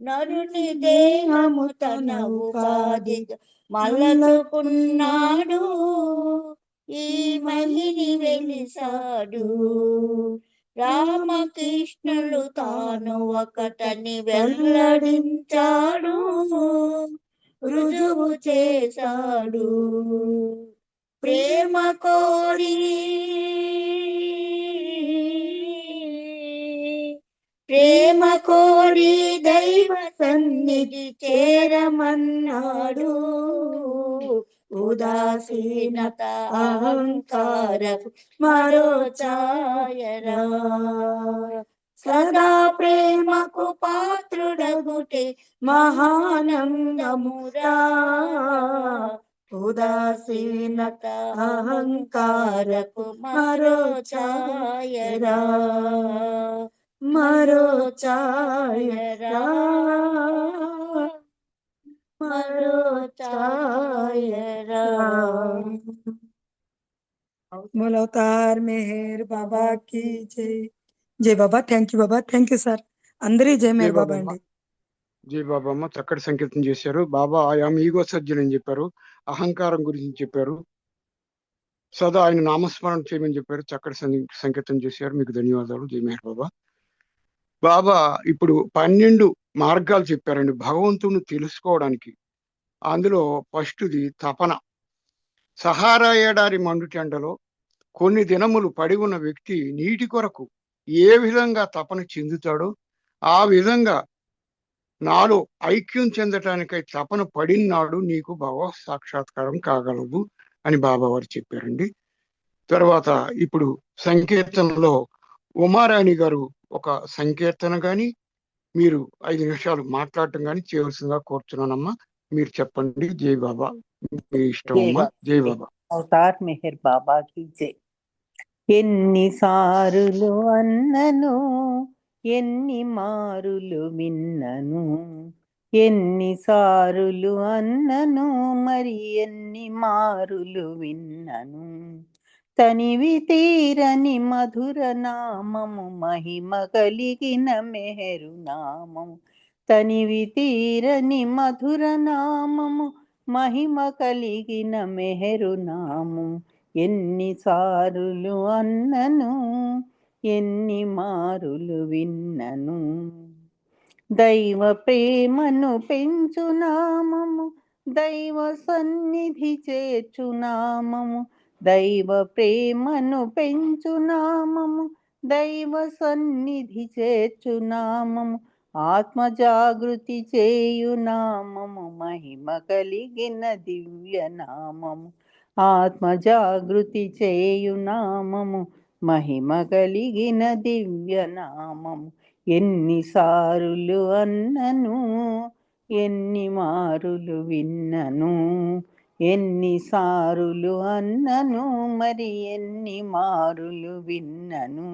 Speaker 8: నరుని దేహము తన ఉపాధిగా మలచుకున్నాడు. ఈ మహిని వెలిసాడు. రామకృష్ణులు తాను ఒకటని వెల్లడించాడు. రుజువు చేశాడు. ప్రేమ కోరి ప్రేమ కోరి దైవ సన్నిధి చేరమన్నాడు. ఉదాసీనత అహంకారపు మరో ఛాయరా. సదా ప్రేమకు పాత్రుడగుటే మహానందమురా. ఉదాసీనత అహంకారపు మరో ఛాయరా. మరో ఛాయరా. మరో ఛాయరా.
Speaker 3: बोलो अवतार मेहर बाबा की जय. జై Baba. Thank you Baba. Thank you sir. అందరి జై
Speaker 1: జై
Speaker 3: మేర్ బాబా
Speaker 1: బాబమ్మ.
Speaker 3: అండి.
Speaker 1: జై బాబమ్మ. చక్కటి సంకీర్తన చేశారు. బాబా ఆయామ ఈగో సర్జన్ అని చెప్పారు. అహంకారం గురించి చెప్పారు. సదా ఆయన నామస్మరణ చేయమని చెప్పారు. చక్కటి సంకీర్తన చేశారు. మీకు ధన్యవాదాలు. జై మెహర్ బాబా. బాబా ఇప్పుడు 12 మార్గాలు చెప్పారండి భగవంతుడిని తెలుసుకోవడానికి. అందులో ఫస్ట్ది తపన. సహారా ఎడారి మండుటెండలో కొన్ని దినములు పడి ఉన్న వ్యక్తి నీటి కొరకు ఏ విధంగా తపన చెందుతాడో ఆ విధంగా నాలో ఐక్యం చెందటానికై తపన పడినాడు నీకు భగవత్ సాక్షాత్కారం కాగలదు అని బాబా వారు చెప్పారండి. తర్వాత ఇప్పుడు సంకీర్తనలో ఉమారాణి గారు ఒక సంకీర్తన గాని మీరు 5 నిమిషాలు మాట్లాడటం కానీ చేయవలసిందిగా కోరుతున్నానమ్మా. మీరు చెప్పండి. జై బాబా. మీ ఇష్టం అమ్మా. జై బాబా.
Speaker 4: అవతార్ మెహర్ బాబాకి జై. ఎన్నిసారులు అన్నను ఎన్ని మారులు విన్నను. ఎన్నిసారులు అన్నను మరి ఎన్ని మారులు విన్నను. తనివి తీరని మధుర నామము మహిమ కలిగిన మెహరు నామము. తనివి తీరని మధుర నామము మహిమ కలిగిన మెహరు నామము. ఎన్నిసారులు అన్నను ఎన్ని మారులు విన్నను. దైవ ప్రేమను పెంచునామము దైవ సన్నిధి చేర్చునామము. దైవ ప్రేమను పెంచునామము దైవ సన్నిధి చేర్చునామము. ఆత్మ జాగృతి చేయునామము మహిమ కలిగిన దివ్య నామము. ఆత్మ జాగృతి చేయునామము మహిమ కలిగిన దివ్య నామము. ఎన్నిసారులు అన్నను ఎన్ని మారులు విన్నను. ఎన్నిసారులు అన్నను మరి ఎన్ని మారులు విన్నను.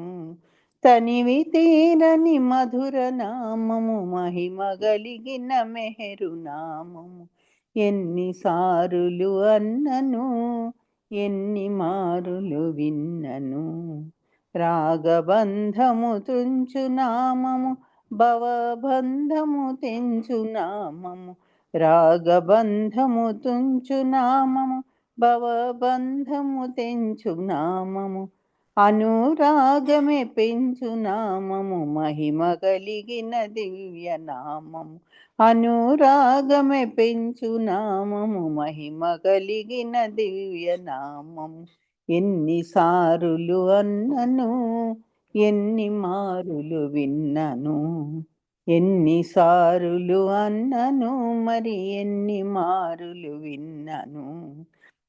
Speaker 4: తనివి తీరని మధుర నామము మహిమ కలిగిన మెహరు నామము. ఎన్నిసారులు అన్నను ఎన్ని మారులు విన్నను. రాగబంధము తుంచునామము భవబంధము తెంచునామము. రాగబంధము తుంచునామము భవబంధము తెంచునామము. అనురాగమే పెంచునామము మహిమ కలిగిన దివ్య నామము. అనురాగమే పెంచునామము మహిమ కలిగిన దివ్య నామము. ఎన్నిసారులు అన్నను ఎన్ని మారులు విన్నను. ఎన్నిసారులు అన్నను మరి ఎన్ని మారులు విన్నను.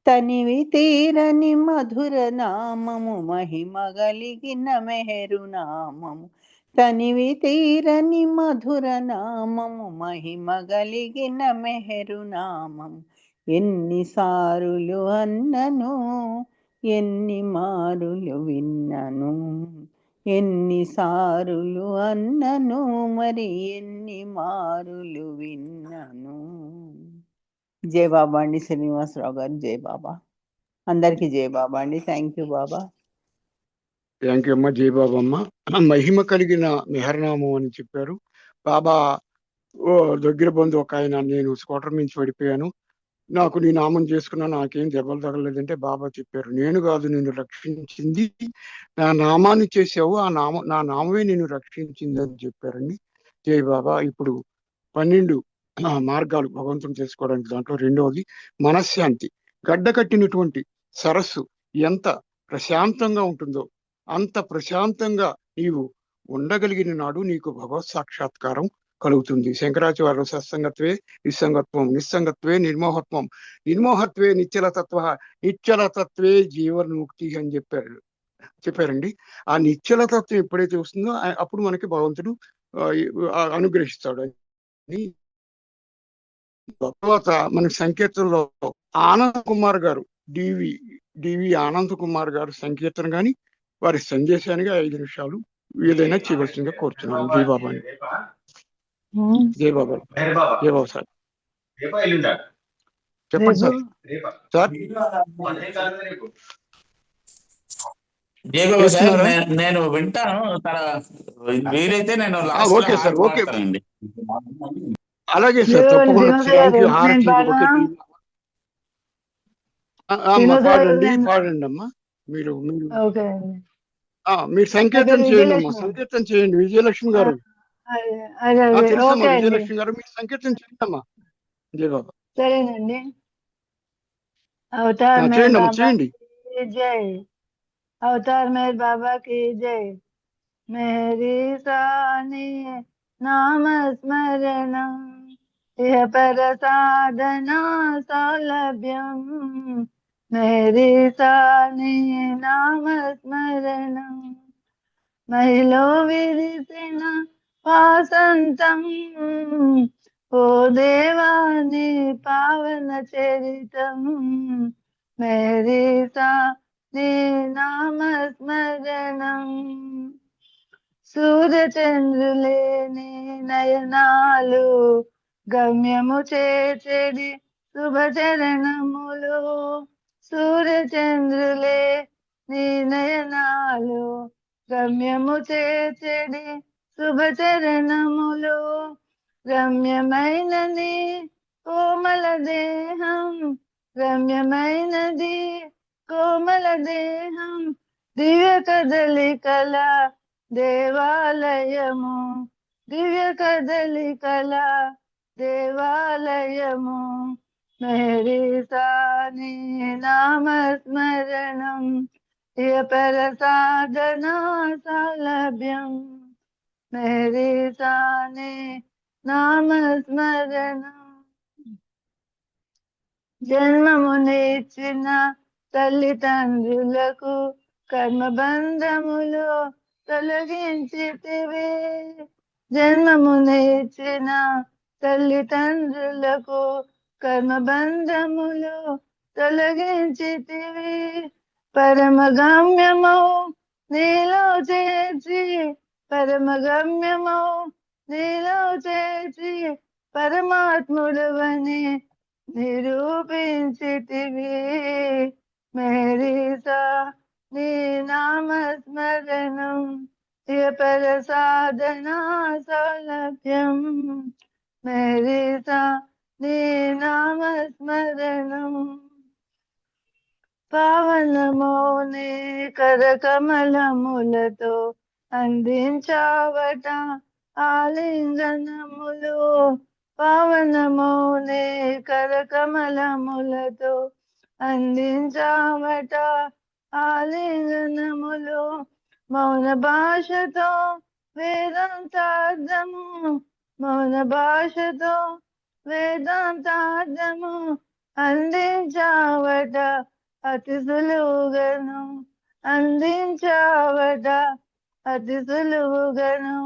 Speaker 4: తనివి తీరని మధుర నామము మహిమ కలిగిన మెహరు నామము. తనివి తీరని మధుర నామము మహిమ కలిగిన మెహరు నామము. ఎన్నిసారులు అన్నను ఎన్ని మారులు విన్నను. ఎన్నిసారులు అన్నను మరి ఎన్ని మారులు విన్నను. జై బాబా అండి. శ్రీనివాసరావు గారు జై బాబా. అందరికీ జై బాబా అండి. Thank you Baba.
Speaker 1: Thank you అమ్మ. జై బాబా అమ్మ. మహిమ కలిగిన మెహర్నామం అని చెప్పారు బాబా. ఓ దగ్గర బంధు ఒక ఆయన, నేను స్కూటర్ మించి పడిపోయాను, నాకు నీ నామం చేసుకున్నా, నాకేం దెబ్బలు తగలేదంటే బాబా చెప్పారు, నేను కాదు నిన్ను రక్షించింది, నా నామాన్ని చేసావు, నా నామమే నిన్ను రక్షించింది అని చెప్పారండి. జై బాబా. ఇప్పుడు 12 మార్గాలు భగవంతుని చేసుకోవడానికి, దాంట్లో రెండవది మనశ్శాంతి. గడ్డ కట్టినటువంటి సరస్సు ఎంత ప్రశాంతంగా ఉంటుందో అంత ప్రశాంతంగా నీవు ఉండగలిగిన నాడు నీకు భగవత్ సాక్షాత్కారం కలుగుతుంది. శంకరాచార్య సత్సంగత్వే నిస్సంగత్వం, నిస్సంగత్వే నిర్మోహత్వం, నిర్మోహత్వే నిశ్చలతత్వ, నిశ్చలతత్వే జీవన్ముక్తి అని చెప్పారండి. ఆ నిశ్చలతత్వం ఎప్పుడైతే వస్తుందో అప్పుడు మనకి భగవంతుడు అనుగ్రహిస్తాడు అని. తర్వాత మన సంకీర్తనలో ఆనంద్ కుమార్ గారు, డివి ఆనంద్ కుమార్ గారు సంకీర్తన గాని వారి సందేశానికి 5 నిమిషాలు ఏదైనా చేయవలసిందిగా కోరుతున్నాను. జై బాబా. జై బాబా. జై బాబా సార్. చెప్పండి సార్.
Speaker 9: జై బాబా సార్. నేను వింటాను, వీలైతే నేను
Speaker 1: ఓకే సార్. ఓకే, అలాగే సార్, తప్పకుండా. పాడండి అమ్మా. మీరు సంకీర్తన చేయండి అమ్మా, సంకీర్తన చేయండి. విజయలక్ష్మి గారు తెలుసమ్మా, విజయలక్ష్మి గారు మీరు సంకీర్తన చేయండి అమ్మా. జై బాబా.
Speaker 8: సరేనండి.
Speaker 1: చేయండి అమ్మా, చేయండి.
Speaker 8: జై అవతార్ మేర్ బాబా की जय। मेरी सानी नाम स्मरणं इह पर साधना सौलभ्यं। मेरी सानी नाम स्मरणं महिलो विरिसिन वासंतं। ओ देवानि पावन चरितं। मेरी నీ నామ స్మరణం సూర్యచంద్రులేని నయనాలు గమ్యము చేర్చెడి శుభచరణములు। సూర్యచంద్రులే నీ నయనాలు గమ్యము చేర్చెడి శుభచరణములు। రమ్యమైనది కోమల దేహం, రమ్యమైనది కోమల దేహం, దివ్య కదలికల దేవాలయము, దివ్య కదలికల దేవాలయము। మేరీ సాని నామ స్మరణం ఇహ పర సాధనా సౌలభ్యం। మేరీ సాని నామ స్మరణం జన్మమునిచ్చిన తల్లిదండ్రులకు కర్మబంధములు తొలగించితివి। జన్మమునిచ్చిన తల్లిదండ్రులకు కర్మబంధములు తొలగించితివి। పరమగమ్యము నీలో చేర్చి, పరమగమ్యము నీలో చేర్చి పరమాత్ముడవని నిరూపించితివి। మేరీ నీ నామ స్మరణం ఇహ పర సాధనా సౌలభ్యం। మేరీ నీ నామ స్మరణం పావనమోనే కరకమలములతో అందించావట ఆలింగనములు। పావనమోనే కరకమలములతో అందించావట ఆలింగనములు। మౌన భాషతో వేదాంతార్థము, మౌన భాషతో వేదాంతార్థము అందించావట అతి సులువుగను, అందించావట అతి సులువుగను।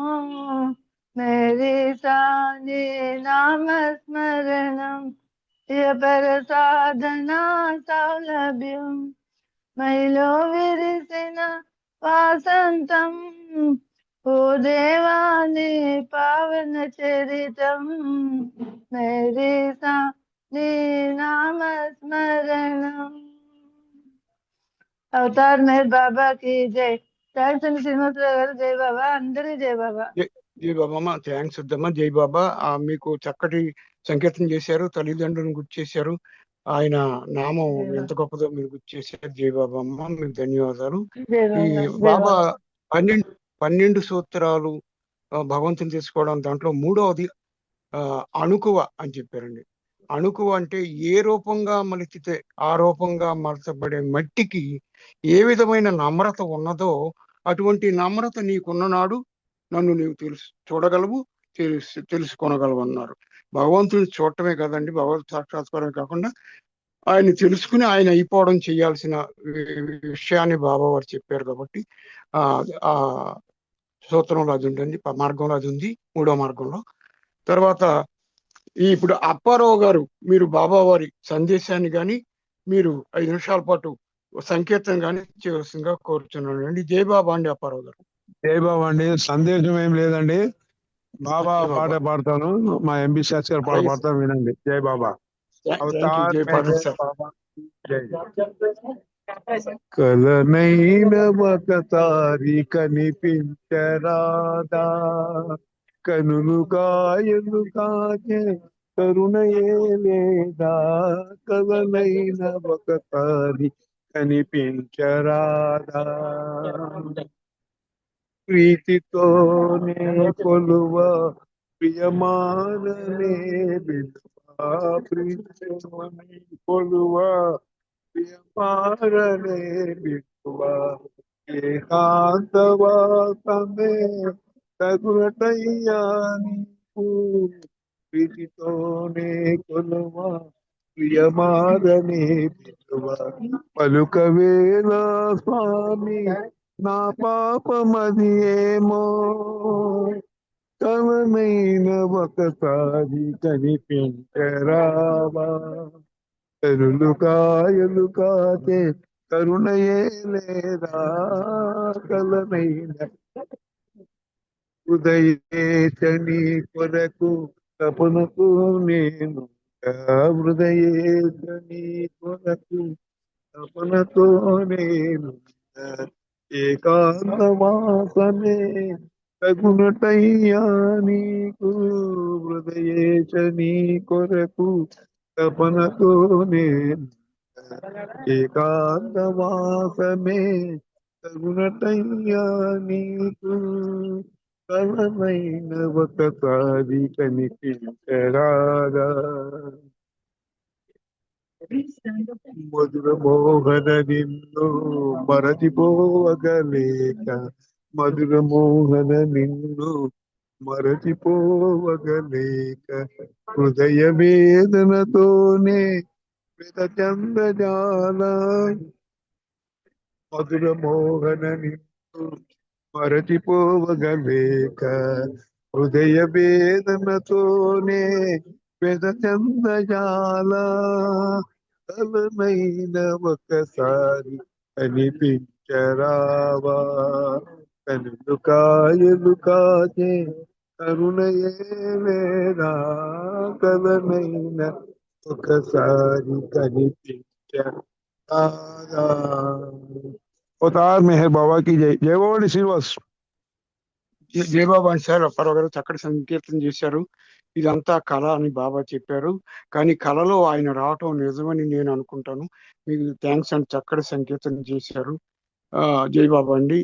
Speaker 8: మేరీ సాని నామ స్మరణం ఇహ పర సాధనా సౌలభ్యం। మైలో విరిసిన వాసంతం, ఓ దేవాని పావన చరితం। మేరీ నీ నామ స్మరణం। అవతార్ మేర్ బాబా की जय। థ్యాంక్స్ అండి శ్రీనివాసరావు గారు. జై బాబా, అందరికీ జై బాబా.
Speaker 1: జై బాబమ్మ, థ్యాంక్స్ వద్దమ్మా. జై బాబా. మీకు చక్కటి సంకీర్తన చేశారు, తల్లిదండ్రులను గుర్తు చేశారు, ఆయన నామం ఎంత గొప్పదో మీరు గుర్తు చేశారు. జై బాబమ్మ, మీకు ధన్యవాదాలు.
Speaker 8: జై
Speaker 1: ఈ
Speaker 8: బాబా, జై
Speaker 1: బాబా
Speaker 8: బాబా.
Speaker 1: 12 సూత్రాలు భగవంతుని తెలుసుకోవడం, దాంట్లో మూడవది అణుకువ అని చెప్పారండి. అణుకువ అంటే ఏ రూపంగా మలిచితే ఆ రూపంగా మలచబడే మట్టికి ఏ విధమైన నమ్రత ఉన్నదో అటువంటి నమ్రత నీకున్న నాడు నన్ను నీవు చూడగలవు, తెలుసుకొనగలవు అన్నారు. భగవంతుని చూడటమే కదండి, భగవత్ సాక్షాత్కారమే కాకుండా ఆయన తెలుసుకుని ఆయన అయిపోవడం చేయాల్సిన విషయాన్ని బాబా వారు చెప్పారు. కాబట్టి ఆ సూత్రంలో అది ఉంటుంది, మార్గంలో అది ఉంది, 3వ మార్గంలో. తర్వాత ఇప్పుడు అప్పారావు గారు, మీరు బాబా వారి సందేశాన్ని కానీ మీరు 5 నిమిషాల పాటు సంకీర్తన కానీ చేయవలసిందిగా కోరుచున్నాను అండి. జై బాబా అండి. అప్పారావు గారు.
Speaker 6: జై బాబా అండి. సందేశం ఏం లేదండి, బాబా
Speaker 1: జై బాబా.
Speaker 6: పాట పాడతాను, మా ఎంబీ శాస్త్రి గారు పాట పాడతాను, వినండి. జై బాబా. అవతార్
Speaker 1: జై పాడండి సార్.
Speaker 6: బాబా జై. కలనైన ఒకసారి కనిపించరాదా, కనులు కాయలు కాచే కరుణయే లేదా, కలనైన ఒకసారి కనిపించరాదా, ప్రీతితోనే కొలువ ప్రియమాననే బిడ్డవా, ప్రీతితోనే కొలువ ప్రియమాననే బిడ్డవా, ఏకాంతవాసమే తగునటయ్యా నీకు, ప్రీతితోనే కొలువ ప్రియమాననే బిడ్డవా, పలుకవేలా స్వామి నా పాపమది ఏమో, కలనైన ఒకసారి కనిపించరావా, కరులు కాయలు కాచే కరుణయే లేదా, కలనైన హృదయేశని కొరకు తపనకు నేను, హృదయేశని కొరకు తపనతో నేను, ఏకాంతవాసమే తగునటయ్యా నీకు, హృదయేశని కొరకు తపనతో నేను, ఏకాంతవాసమే తగునటయ్యా నీకు, కలనైన ఒకసారి కనిపించరాదా, మధుర మోహన నిన్ను మరచిపోవగలేక, మధుర మోహన నిన్ను మరచిపోవగలేక, హృదయ వేదనతోనే చందజాల, మధుర మోహన నిన్ను మరచిపోవగలేక, హృదయ వేదనతోనే చందజాల, కలనైన ఒకసారి కనిపించరావా, కనులు కాయలు కాచే కరుణయే లేదా, కలనైన ఒకసారి కనిపించరాదా. అవతార్ మెహర్ బాబా కి జై. జై బాబా శ్రీనివాస్.
Speaker 1: జై బాబా అని సార్. అప్పారావు గారు చక్కటి సంకీర్తన చేశారు. ఇదంతా కళ అని బాబా చెప్పారు, కానీ కళలో ఆయన రావటం నిజమని నేను అనుకుంటాను. మీకు థ్యాంక్స్ అండి, చక్కటి సంకీర్తన చేశారు. జై బాబా అండి.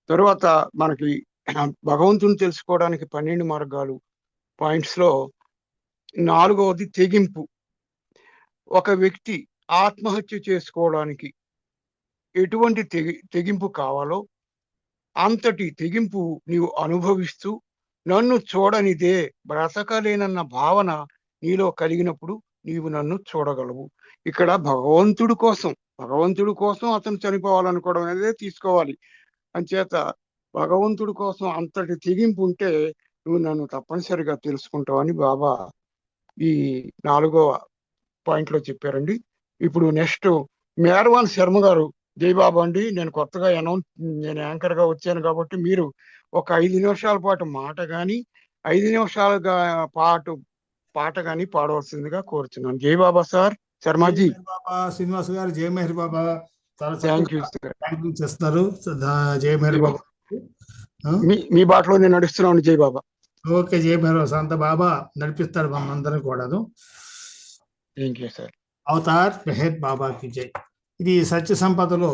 Speaker 1: తర్వాత మనకి భగవంతుని తెలుసుకోవడానికి 12 మార్గాలు పాయింట్స్ లో 4వది తెగింపు. ఒక వ్యక్తి ఆత్మహత్య చేసుకోవడానికి ఎటువంటి తెగింపు కావాలో అంతటి తెగింపు నీవు అనుభవిస్తూ నన్ను చూడనిదే బ్రతకలేనన్న భావన నీలో కలిగినప్పుడు నీవు నన్ను చూడగలవు. ఇక్కడ భగవంతుడి కోసం అతను చనిపోవాలనుకోవడం అనేది తీసుకోవాలి. అంచేత భగవంతుడి కోసం అంతటి తెగింపు ఉంటే నువ్వు నన్ను తప్పనిసరిగా తెలుసుకుంటావని బాబా ఈ 4వ పాయింట్ లో చెప్పారండి. ఇప్పుడు నెక్స్ట్ మేర్వాన్ శర్మ గారు. జై బాబా అండి. నేను కొత్తగా నేను యాంకర్ గా వచ్చాను కాబట్టి మీరు ఒక 5 నిమిషాల పాటు మాట గాని 5 నిమిషాల పాటు పాట గాని పాడవలసిందిగా కోరుతున్నాను. జై బాబా సార్. శర్మాజీ.
Speaker 10: బాబా శ్రీనివాస్ గారు. జై మెహర్ బాబా. చాలా
Speaker 1: థ్యాంక్ యూ
Speaker 10: సంతోషంగా
Speaker 1: సార్.
Speaker 10: థ్యాంకింగ్ చేస్తున్నారు. జయ మేరీ బాబా.
Speaker 1: మీ బాటలో నేను నడుస్తున్నాను. జై బాబా.
Speaker 10: ఓకే, జయ మేరీ బాబా. అంత బాబా నడిపిస్తాడు మనందరం కూడాను.
Speaker 1: Thank you sir.
Speaker 10: Avatar Meher బాబాకి జై. ఇది సత్య సంపదలో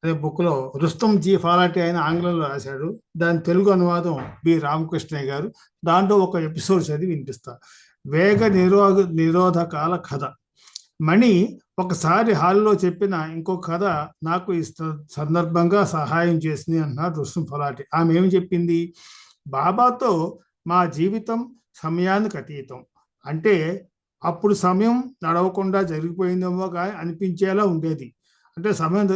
Speaker 10: అనే బుక్ లో రుస్తం జీ ఫాలాటి ఆయన ఆంగ్లంలో రాశాడు. దాని తెలుగు అనువాదం బి రామకృష్ణయ్య గారు. దాంట్లో ఒక ఎపిసోడ్ చదివి వినిపిస్తా. వేగ నిరోధకాల కథ. మణి ఒకసారి హాల్లో చెప్పిన ఇంకో కథ నాకు ఈ సందర్భంగా సహాయం చేసింది అన్నారు రుస్తం ఫలాటి. ఆమె ఏమి చెప్పింది? బాబాతో మా జీవితం సమయానికి అతీతం. అంటే అప్పుడు సమయం నడవకుండా జరిగిపోయిందేమో కానీ అనిపించేలా ఉండేది. అంటే సమయం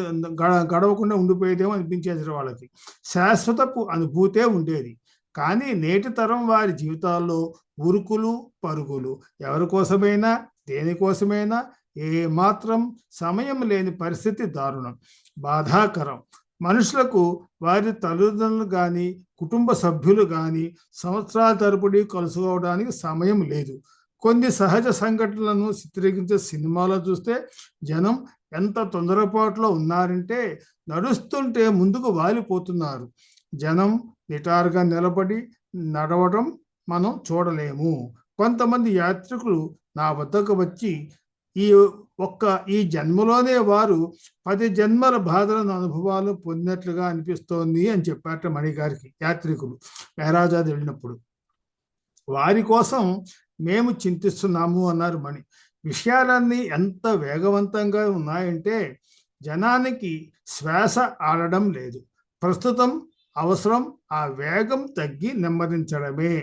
Speaker 10: గడవకుండా ఉండిపోయేదేమో అనిపించేది వాళ్ళకి. శాశ్వతపు అనుభూతే ఉండేది. కానీ నేటి తరం వారి జీవితాల్లో ఉరుకులు పరుగులు, ఎవరి కోసమైనా దేనికోసమైనా ఏ మాత్రం సమయం లేని పరిస్థితి దారుణం, బాధాకరం. మనుషులకు వారి తల్లిదండ్రులు కానీ కుటుంబ సభ్యులు కానీ సంవత్సరాల తరబడి కలుసుకోవడానికి సమయం లేదు. కొన్ని సహజ సంఘటనలను చిత్రీకరించే సినిమాలో చూస్తే జనం ఎంత తొందరపాటులో ఉన్నారంటే నడుస్తుంటే ముందుకు వాలిపోతున్నారు. జనం నిటారుగా నిలబడి నడవడం మనం చూడలేము. కొంతమంది యాత్రికులు నా వద్దకు వచ్చి ఈ జన్మలోనే వారు 10 జన్మల బాధలను అనుభవాలు పొందినట్లుగా అనిపిస్తోంది అని చెప్పారట మణిగారికి యాత్రికులు మెహరాజాద్ వెళ్ళినప్పుడు. వారి కోసం మేము చింతిస్తున్నాము అన్నారు మణి. విషయాలన్నీ ఎంత వేగవంతంగా ఉన్నాయంటే జనానికి శ్వాస ఆడడం లేదు. ప్రస్తుతం అవసరం ఆ వేగం తగ్గి నెమ్మదించడమే.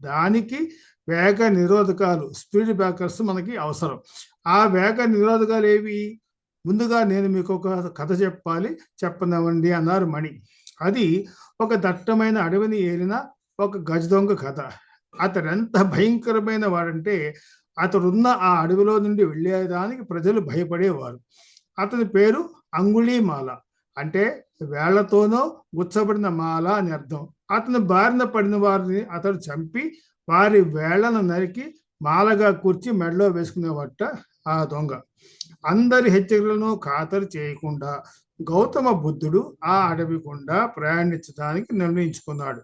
Speaker 10: దానికి వేగ నిరోధకాలు, స్పీడ్ బ్రేకర్స్ మనకి అవసరం. ఆ వేగ నిరోధకాలు ఏవి? ముందుగా నేను మీకు ఒక కథ చెప్పనివ్వండి అన్నారు మణి. అది ఒక దట్టమైన అడవిని ఏలిన ఒక గజ దొంగ కథ. అతడు ఎంత భయంకరమైన వాడంటే అతడున్న ఆ అడవిలో నుండి వెళ్ళేదానికి ప్రజలు భయపడేవారు. అతని పేరు అంగుళీమాల, అంటే వేళ్లతోనో గుచ్చబడిన మాల అని అర్థం. అతని బారిన పడిన వారిని అతడు చంపి వారి వేళ్లను నరికి మాలగా కూర్చి మెడలో వేసుకునేవట ఆ దొంగ. అందరి హెచ్చరికలను ఖాతరు చేయకుండా గౌతమ బుద్ధుడు ఆ అడవి గుండా ప్రయాణించడానికి నిర్ణయించుకున్నాడు.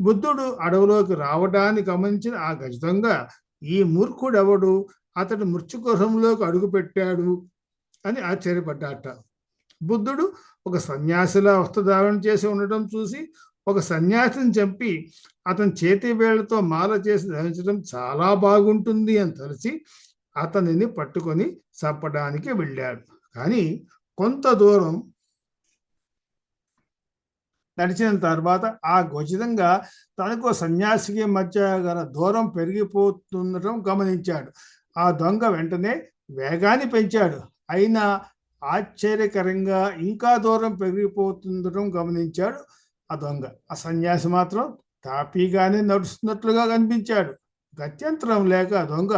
Speaker 10: బుద్ధుడు అడవిలోకి రావడాన్ని గమనించిన ఆ గజ దొంగ, ఈ మూర్ఖుడెవడు అతడు మృత్యుగృహంలోకి అడుగు పెట్టాడు అని ఆశ్చర్యపడ్డాట. బుద్ధుడు ఒక సన్యాసిలా వస్త్రధారణ చేసి ఉండటం చూసి ఒక సన్యాసిని చంపి అతని చేతి వేళ్లతో మాల చేసి ధరించడం చాలా బాగుంటుంది అని తలచి అతనిని పట్టుకొని చంపడానికి వెళ్ళాడు. కానీ కొంత దూరం నడిచిన తర్వాత ఆ గోచితంగా తనకు సన్యాసికి మధ్య గల దూరం పెరిగిపోతుండటం గమనించాడు. ఆ దొంగ వెంటనే వేగాన్ని పెంచాడు. అయినా ఆశ్చర్యకరంగా ఇంకా దూరం పెరిగిపోతుండటం గమనించాడు ఆ దొంగ. ఆ సన్యాసి మాత్రం తాపీగానే నడుస్తున్నట్లుగా కనిపించాడు. గత్యంతరం లేక దొంగ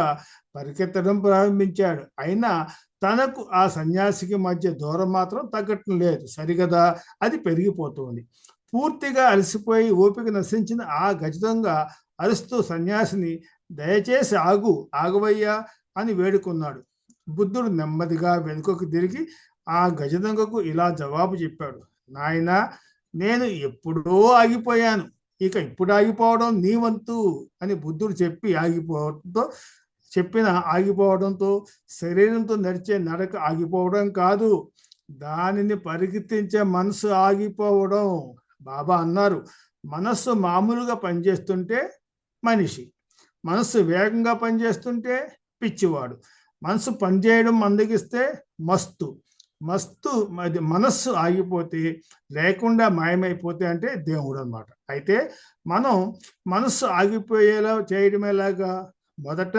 Speaker 10: పరిగెత్తడం ప్రారంభించాడు. అయినా తనకు ఆ సన్యాసికి మధ్య దూరం మాత్రం తగ్గటం లేదు. సరిగదా, అది పెరిగిపోతుంది. పూర్తిగా అలసిపోయి ఓపిక నశించిన ఆ గజ దొంగ అరుస్తూ సన్యాసిని, దయచేసి ఆగువయ్యా అని వేడుకున్నాడు. బుద్ధుడు నెమ్మదిగా వెనుకకు తిరిగి ఆ గజ దొంగకు ఇలా జవాబు చెప్పాడు. నాయనా, నేను ఎప్పుడో ఆగిపోయాను, ఇక ఇప్పుడు ఆగిపోవడం నీ వంతు అని బుద్ధుడు ఆగిపోవడంతో శరీరంతో నడిచే నడక ఆగిపోవడం కాదు, దానిని పరిగెత్తించే మనసు ఆగిపోవడం. బాబా అన్నారు, మనస్సు మామూలుగా పనిచేస్తుంటే మనిషి, మనస్సు వేగంగా పనిచేస్తుంటే పిచ్చివాడు. మనసు పనిచేయడం మందగిస్తే మస్తు మనస్సు ఆగిపోతే, లేకుండా మాయమైపోతే అంటే దేవుడు అన్నమాట. అయితే మనం మనస్సు ఆగిపోయేలా చేయడం ఎలాగా? మొదట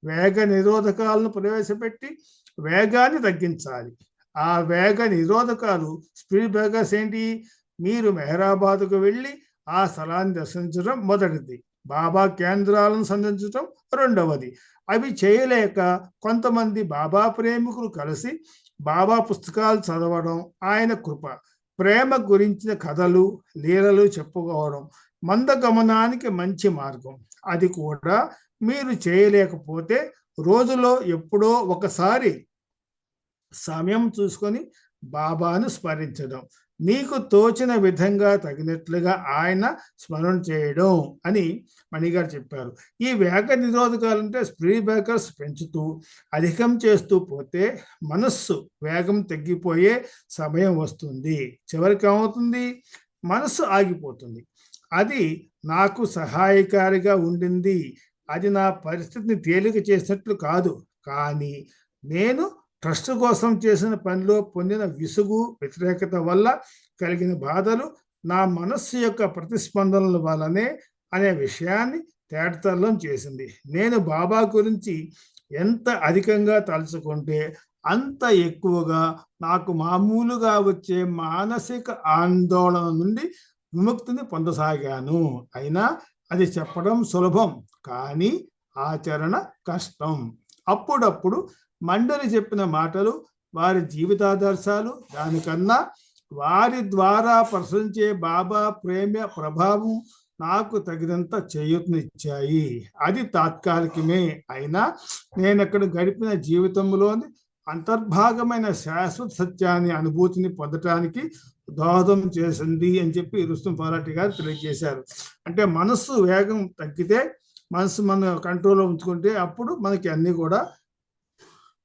Speaker 10: వేగ నిరోధకాలను ప్రవేశపెట్టి వేగాన్ని తగ్గించాలి. ఆ వేగ నిరోధకాలు, స్పీడ్ బ్రేకర్స్ ఏంటి? మీరు మెహరాబాద్కు వెళ్ళి ఆ స్థలాన్ని దర్శించడం మొదటిది. బాబా కేంద్రాలను సందర్శించడం రెండవది. అవి చేయలేక కొంతమంది బాబా ప్రేమికులు కలిసి బాబా పుస్తకాలు చదవడం, ఆయన కృప, ప్రేమ గురించిన కథలు లీలలు చెప్పుకోవడం మందగమనానికి మంచి మార్గం. అది కూడా మీరు చేయలేకపోతే రోజులో ఎప్పుడో ఒకసారి సమయం చూసుకొని బాబాను స్మరించడం, నీకు తోచిన విధంగా తగినట్లుగా ఆయన స్మరణ చేయడం అని మణిగారు చెప్పారు. ఈ వేగ నిరోధకాలు అంటే స్పీడ్ బ్రేకర్స్ పెంచుతూ అధికం చేస్తూ పోతే మనస్సు వేగం తగ్గిపోయే సమయం వస్తుంది. చివరికి ఏమవుతుంది? మనస్సు ఆగిపోతుంది. అది నాకు సహాయకారిగా ఉండింది, అది నా పరిస్థితిని తేలిక చేసినట్లు కాదు, కానీ నేను ట్రస్ట్ కోసం చేసిన పనిలో పొందిన విసుగు, వ్యతిరేకత వల్ల కలిగిన బాధలు నా మనస్సు యొక్క ప్రతిస్పందనల వల్లనే అనే విషయాన్ని తేటతల్లం చేసింది. నేను బాబా గురించి ఎంత అధికంగా తలుచుకుంటే అంత ఎక్కువగా నాకు మామూలుగా వచ్చే మానసిక ఆందోళన నుండి విముక్తిని పొందసాగాను. అయినా అది చెప్పడం సులభం, కానీ ఆచరణ కష్టం. అప్పుడప్పుడు మండలి చెప్పిన మాటలు, వారి జీవితాదర్శాలు దానికన్నా వారి ద్వారా ప్రసరించే బాబా ప్రేమ ప్రభావం నాకు తగినంత చేయూతనిచ్చాయి. అది తాత్కాలికమే, అయినా నేను అక్కడ గడిపిన జీవితంలోని అంతర్భాగమైన శాశ్వత సత్యాన్ని, అనుభూతిని పొందటానికి దోహదం చేసింది అని చెప్పి రుస్తుం ఫాలాటి గారు తెలియజేశారు. అంటే మనస్సు వేగం తగ్గితే, మనసు మన కంట్రోల్లో ఉంచుకుంటే అప్పుడు మనకి అన్ని కూడా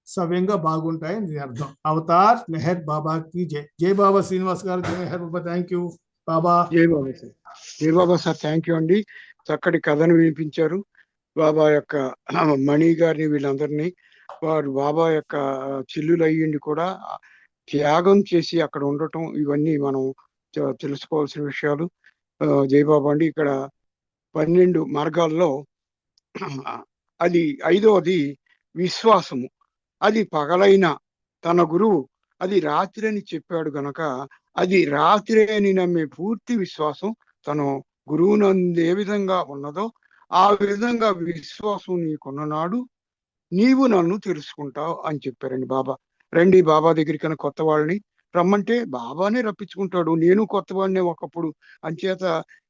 Speaker 10: సవ్యంగా బాగుంటాయని దీని అర్థం. అవతార్ మెహర్ బాబాకి జై. జై బాబా శ్రీనివాస్ గారు. జై మెహర్ బాబా. థ్యాంక్ యూ బాబా.
Speaker 1: జై బాబా సార్. జై బాబా సార్. థ్యాంక్ యూ అండి. చక్కటి కథను వినిపించారు. బాబా యొక్క మణి గారిని, వీళ్ళందరినీ, వారు బాబా యొక్క చెల్లులు అయ్యిండి కూడా త్యాగం చేసి అక్కడ ఉండటం, ఇవన్నీ మనం తెలుసుకోవాల్సిన విషయాలు. జై బాబా అండి. ఇక్కడ 12 మార్గాల్లో అది 5వది విశ్వాసము. అది పగలైన తన గురువు అది రాత్రి అని చెప్పాడు గనక అది రాత్రి అని నమ్మే పూర్తి విశ్వాసం తన గురువునందు ఏ విధంగా ఉన్నదో ఆ విధంగా విశ్వాసం నీకున్ననాడు నీవు నన్ను తెలుసుకుంటావు అని చెప్పారండి బాబా. రండి బాబా దగ్గరికి కొత్త వాళ్ళని రమ్మంటే బాబానే రప్పించుకుంటాడు. నేను కొత్త వాడినే ఒకప్పుడు. అంచేత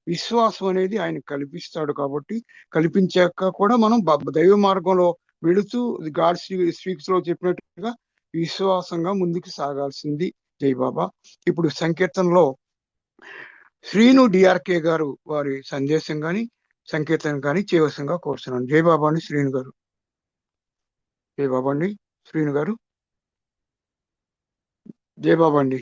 Speaker 1: విశ్వాసం అనేది ఆయన కల్పిస్తాడు. కాబట్టి కల్పించాక కూడా మనం దైవ మార్గంలో వెళుతూ గాడ్ స్పీక్స్ లో చెప్పినట్టుగా విశ్వాసంగా ముందుకు సాగాల్సింది. జై బాబా. ఇప్పుడు సంకీర్తనలో శ్రీను డిఆర్కే గారు వారి సందేశం కానీ సంకీర్తన కానీ చేయవలసిందిగా కోరుతున్నాను. జై బాబా అండి. శ్రీను గారు. జై బాబా అండి. శ్రీను గారు. జై బాబా అండి.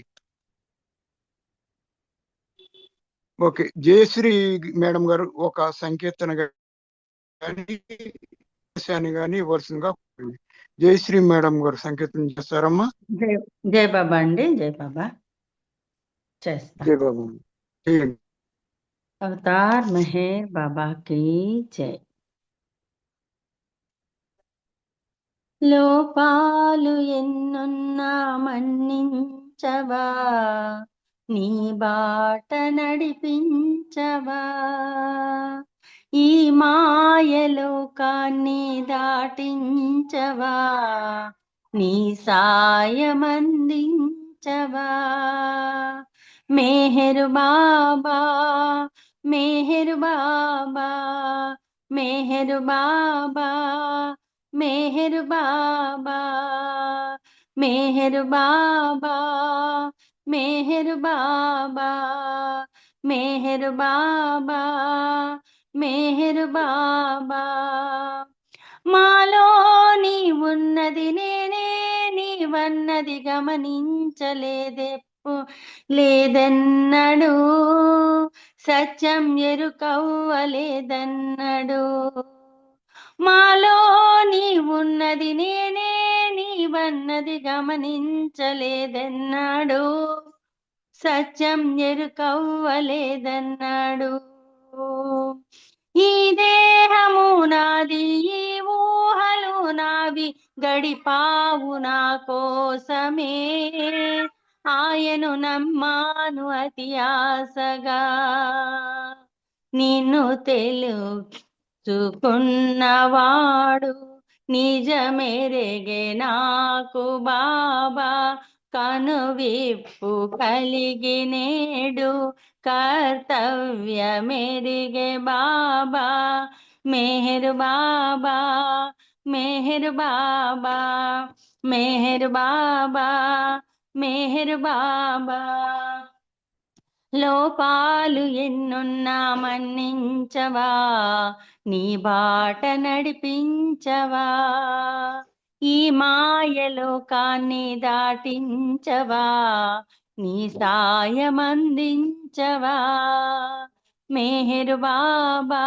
Speaker 1: ఓకే. జయశ్రీ మేడం గారు ఒక సంకీర్తన కానీ ఇవ్వాల్సిందిగా. జయశ్రీ మేడం గారు సంకీర్తన చేస్తారమ్మా.
Speaker 4: జై బాబా అండి. జై బాబా చేస్తా.
Speaker 1: జై బాబా.
Speaker 4: అవతార్ మెహర్ బాబా की జై. లోపాలు ఎన్నున్నా మన్నించవా, నీ బాట నడిపించవా, ఈ మాయలోకాన్ని దాటించవా, నీ సాయమందించవా. మెహర్ బాబా, మెహర్ బాబా, మెహర్ బాబా, మెహర్ బాబా, మెహర్ బాబా, మెహర్ బాబా, మెహర్ బాబా, మెహర్ బాబా. మాలో నీ ఉన్నది నేనే, నీవన్నది గమనించలేదెప్పు లేదన్నడు, సత్యం ఎరుకవ్వలేదన్నడు. మాలో నీ ఉన్నది నేనే, నీవన్నది గమనించలేదన్నాడు, సత్యం ఎరుకవ్వలేదన్నాడు. ఈ దేహము నాది, ఈ ఊహలు నావి, గడిపావు నా కోసమే, ఆయను నమ్మాను అతి ఆశగా. నిన్ను తెలుసుకున్నవాడు నిజమెరిగే నాకు బాబా, కనువిప్పు కలిగి నేడు కర్తవ్యమెరిగే బాబా. మెహర్ బాబా, మెహర్ బాబా, మెహర్ బాబా,
Speaker 11: మెహర్ బాబా. లోపాలు ఎన్నున్నా మన్నించవా, నీ బాట నడిపించవా, ఈ మాయలోకాన్ని దాటించవా, నీ సాయమందించవా. మెహర్ బాబా,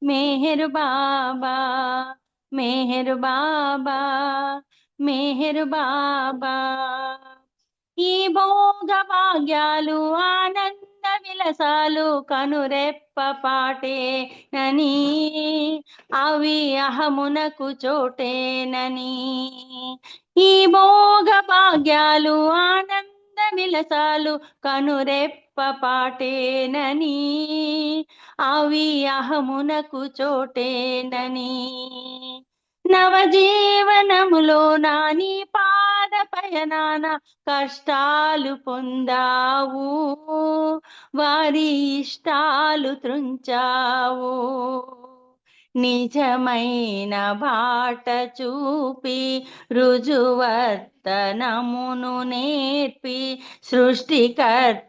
Speaker 11: మెహర్ బాబా, మెహర్ బాబా, మెహర్ బాబా. ఈ భోగ భాగ్యాలు ఆనంద విలసాలు కనురెప్ప పాటేనని, అవి అహమునకు చోటేనని. ఈ భోగ భాగ్యాలు ఆనంద విలసాలు కనురెప్ప పాటేనని, అవి అహమునకు చోటేనని. నవజీవనములో నాని పాద పయనాన కష్టాలు పొందావు, వారి ఇష్టాలు త్రుంచావు. నిజమైన బాట చూపి రుజువర్తనమును నేర్పి సృష్టికర్తతోనే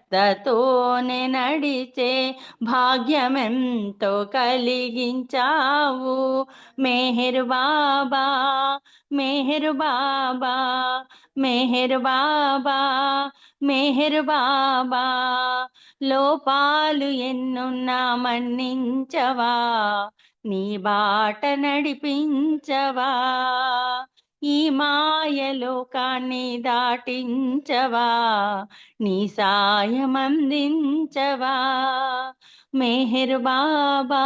Speaker 11: నడిచే భాగ్యమెంతో కలిగించావు. మెహర్ బాబా, మెహర్ బాబా, మెహర్ బాబా, మెహర్ బాబా. లోపాలు ఎన్నున్నా మన్నించవా, నీ బాట నడిపించవా, ఈ మాయలోకాన్ని దాటించవా, నీ సాయమందించవా. మెహర్ బాబా,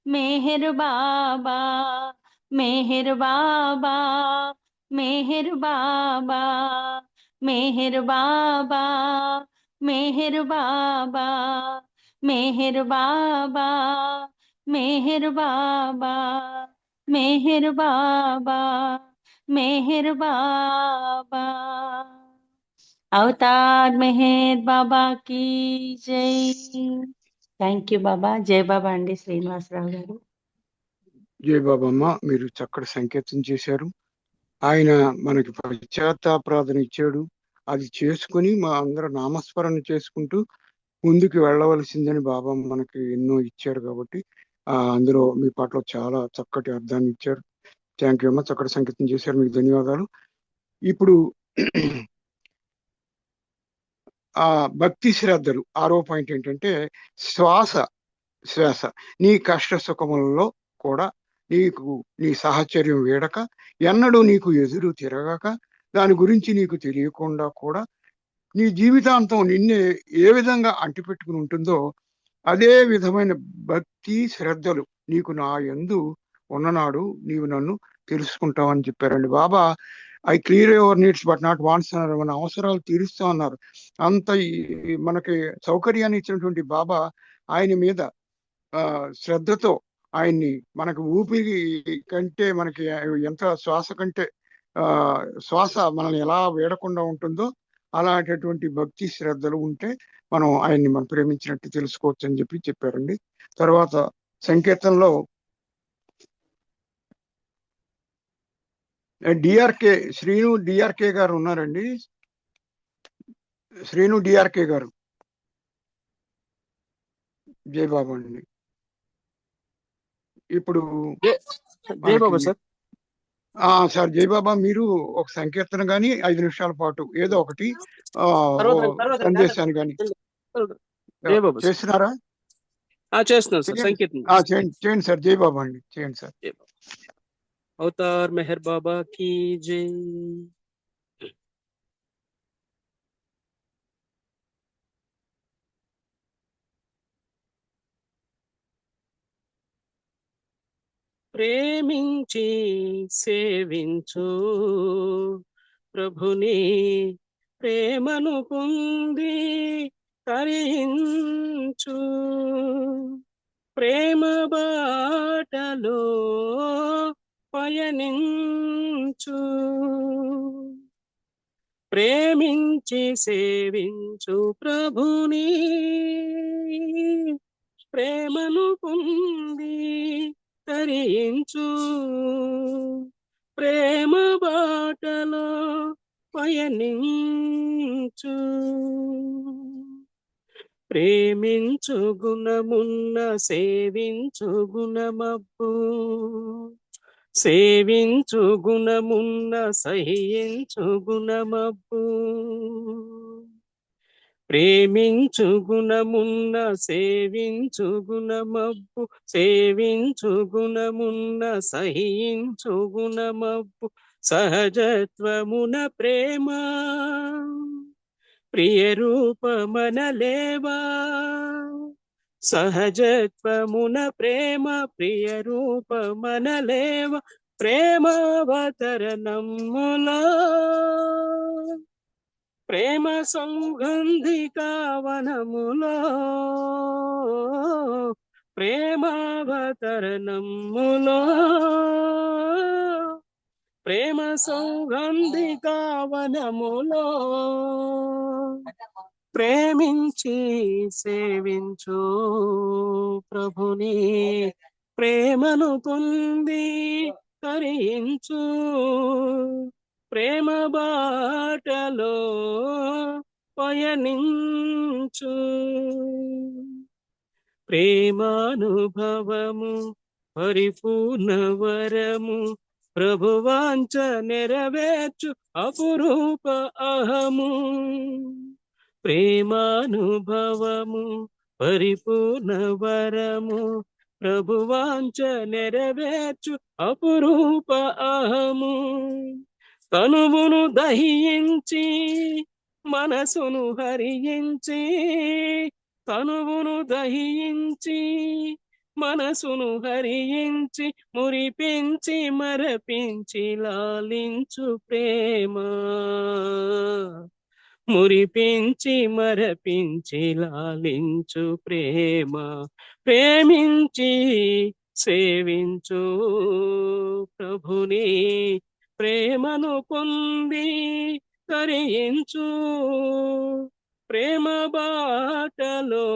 Speaker 11: మెహర్ బాబా, మెహర్ బాబా, మెహర్ బాబా, మెహర్ బాబా, మెహర్ బాబా, మెహర్ బాబా, మెహర్ బాబా, మెహర్ బాబా, మెహర్ బాబా. అవతార్ మెహర్ బాబా की జై. థ్యాంక్ యూ బాబా. జై బాబా అండి శ్రీనివాసరావు గారు.
Speaker 1: జై బాబమ్మ, మీరు చక్కటి సంకేతం చేశారు. ఆయన మనకి పశ్చాత్తాపరాధన ఇచ్చాడు, అది చేసుకుని మా అందరూ నామస్మరణ చేసుకుంటూ ముందుకు వెళ్ళవలసిందని బాబా మనకి ఎన్నో ఇచ్చారు. కాబట్టి అందులో మీ పట్ల చాలా చక్కటి అర్థాన్ని ఇచ్చారు. థ్యాంక్ యూ అమ్మ, చక్కటి సంకేతం చేశారు, మీకు ధన్యవాదాలు. ఇప్పుడు ఆ భక్తి శ్రద్ధలు 6వ పాయింట్ ఏంటంటే శ్వాస. నీ కష్ట సుఖములలో కూడా నీకు నీ సాహచర్యం వీడక, ఎన్నడూ నీకు ఎదురు తిరగక, దాని గురించి నీకు తెలియకుండా కూడా నీ జీవితాంతం నిన్నే ఏ విధంగా అంటిపెట్టుకుని ఉంటుందో అదే విధమైన భక్తి శ్రద్ధలు నీకు నా యందు ఉన్ననాడు నీవు నన్ను తెలుసుకుంటావని చెప్పారండి Baba. I clear your needs but not wants అన్నారు. మన అవసరాలు తీరుస్తా అన్నారు. అంత మనకి సౌకర్యాన్ని ఇచ్చినటువంటి బాబా ఆయన మీద శ్రద్ధతో ఆయన్ని మనకు ఊపిరి కంటే మనకి ఎంత శ్వాస కంటే శ్వాస మనల్ని ఎలా వేడకుండా ఉంటుందో అలాంటటువంటి భక్తి శ్రద్ధలు ఉంటే మనం ఆయన్ని మనం ప్రేమించినట్టు తెలుసుకోవచ్చు అని చెప్పారండి. తర్వాత సంకీర్తనలో శ్రీను డిఆర్కే గారు ఉన్నారండి. శ్రీను డిఆర్కే గారు. జై బాబా అండి. ఇప్పుడు సార్ జై బాబా, మీరు ఒక సంకీర్తన గాని 5 నిమిషాల పాటు ఏదో ఒకటి సందేశాన్ని గాని చేస్తున్నారా?
Speaker 12: చేస్తున్నాను సార్. సంకీర్తన
Speaker 1: చేయండి సార్. జై బాబా అండి, చేయండి సార్.
Speaker 12: అవతార్ మెహర్ బాబా की जय. ప్రేమించి సేవించు ప్రభుని, ప్రేమను పొంది తరించు, ప్రేమ బాటలో పయనించు, ప్రేమించి సేవించు ప్రభుని, ప్రేమను పొంది తరించు, ప్రేమ బాటలో పయనించు. ప్రేమించు గుణమున్న సేవించు గుణమబ్బు, సేవించు గుణమున్న సహించు గుణమబ్బు. ప్రేమించు గుణమున్న సేవించు గుణమబ్బు, సేవించు గుణమున్న సహించు గుణమబ్బు. సహజత్వమున ప్రేమ ప్రియ రూపమనలేవా, సహజత్వమున ప్రేమ ప్రియ రూపమనలేవా. ప్రేమావతరణములో ప్రేమ సౌగంధికావనములో, ప్రేమావతరణములో ప్రేమ సౌగంధికావనములో ప్రేమించి సేవించు ప్రభుని. ప్రేమను పొంది తరించు, ప్రేమ బాటలో పయనించు. ప్రేమానుభవము పరిపూర్ణ వరము, ప్రభువాంఛ నెరవేర్చు అపురూప అహము. ప్రేమానుభవము పరిపూర్ణ వరము, ప్రభువాంఛ నెరవేర్చు అపురూప అహము. తనువును దహించి మనసును హరించి, తనువును దహించి మనసును హరించి, మురిపించి మరపించి లాలించు ప్రేమ, మురిపించి మరపించి లాలించు ప్రేమ. ప్రేమించి సేవించు ప్రభుని, ప్రేమను పొంది తరించు, ప్రేమ బాటలో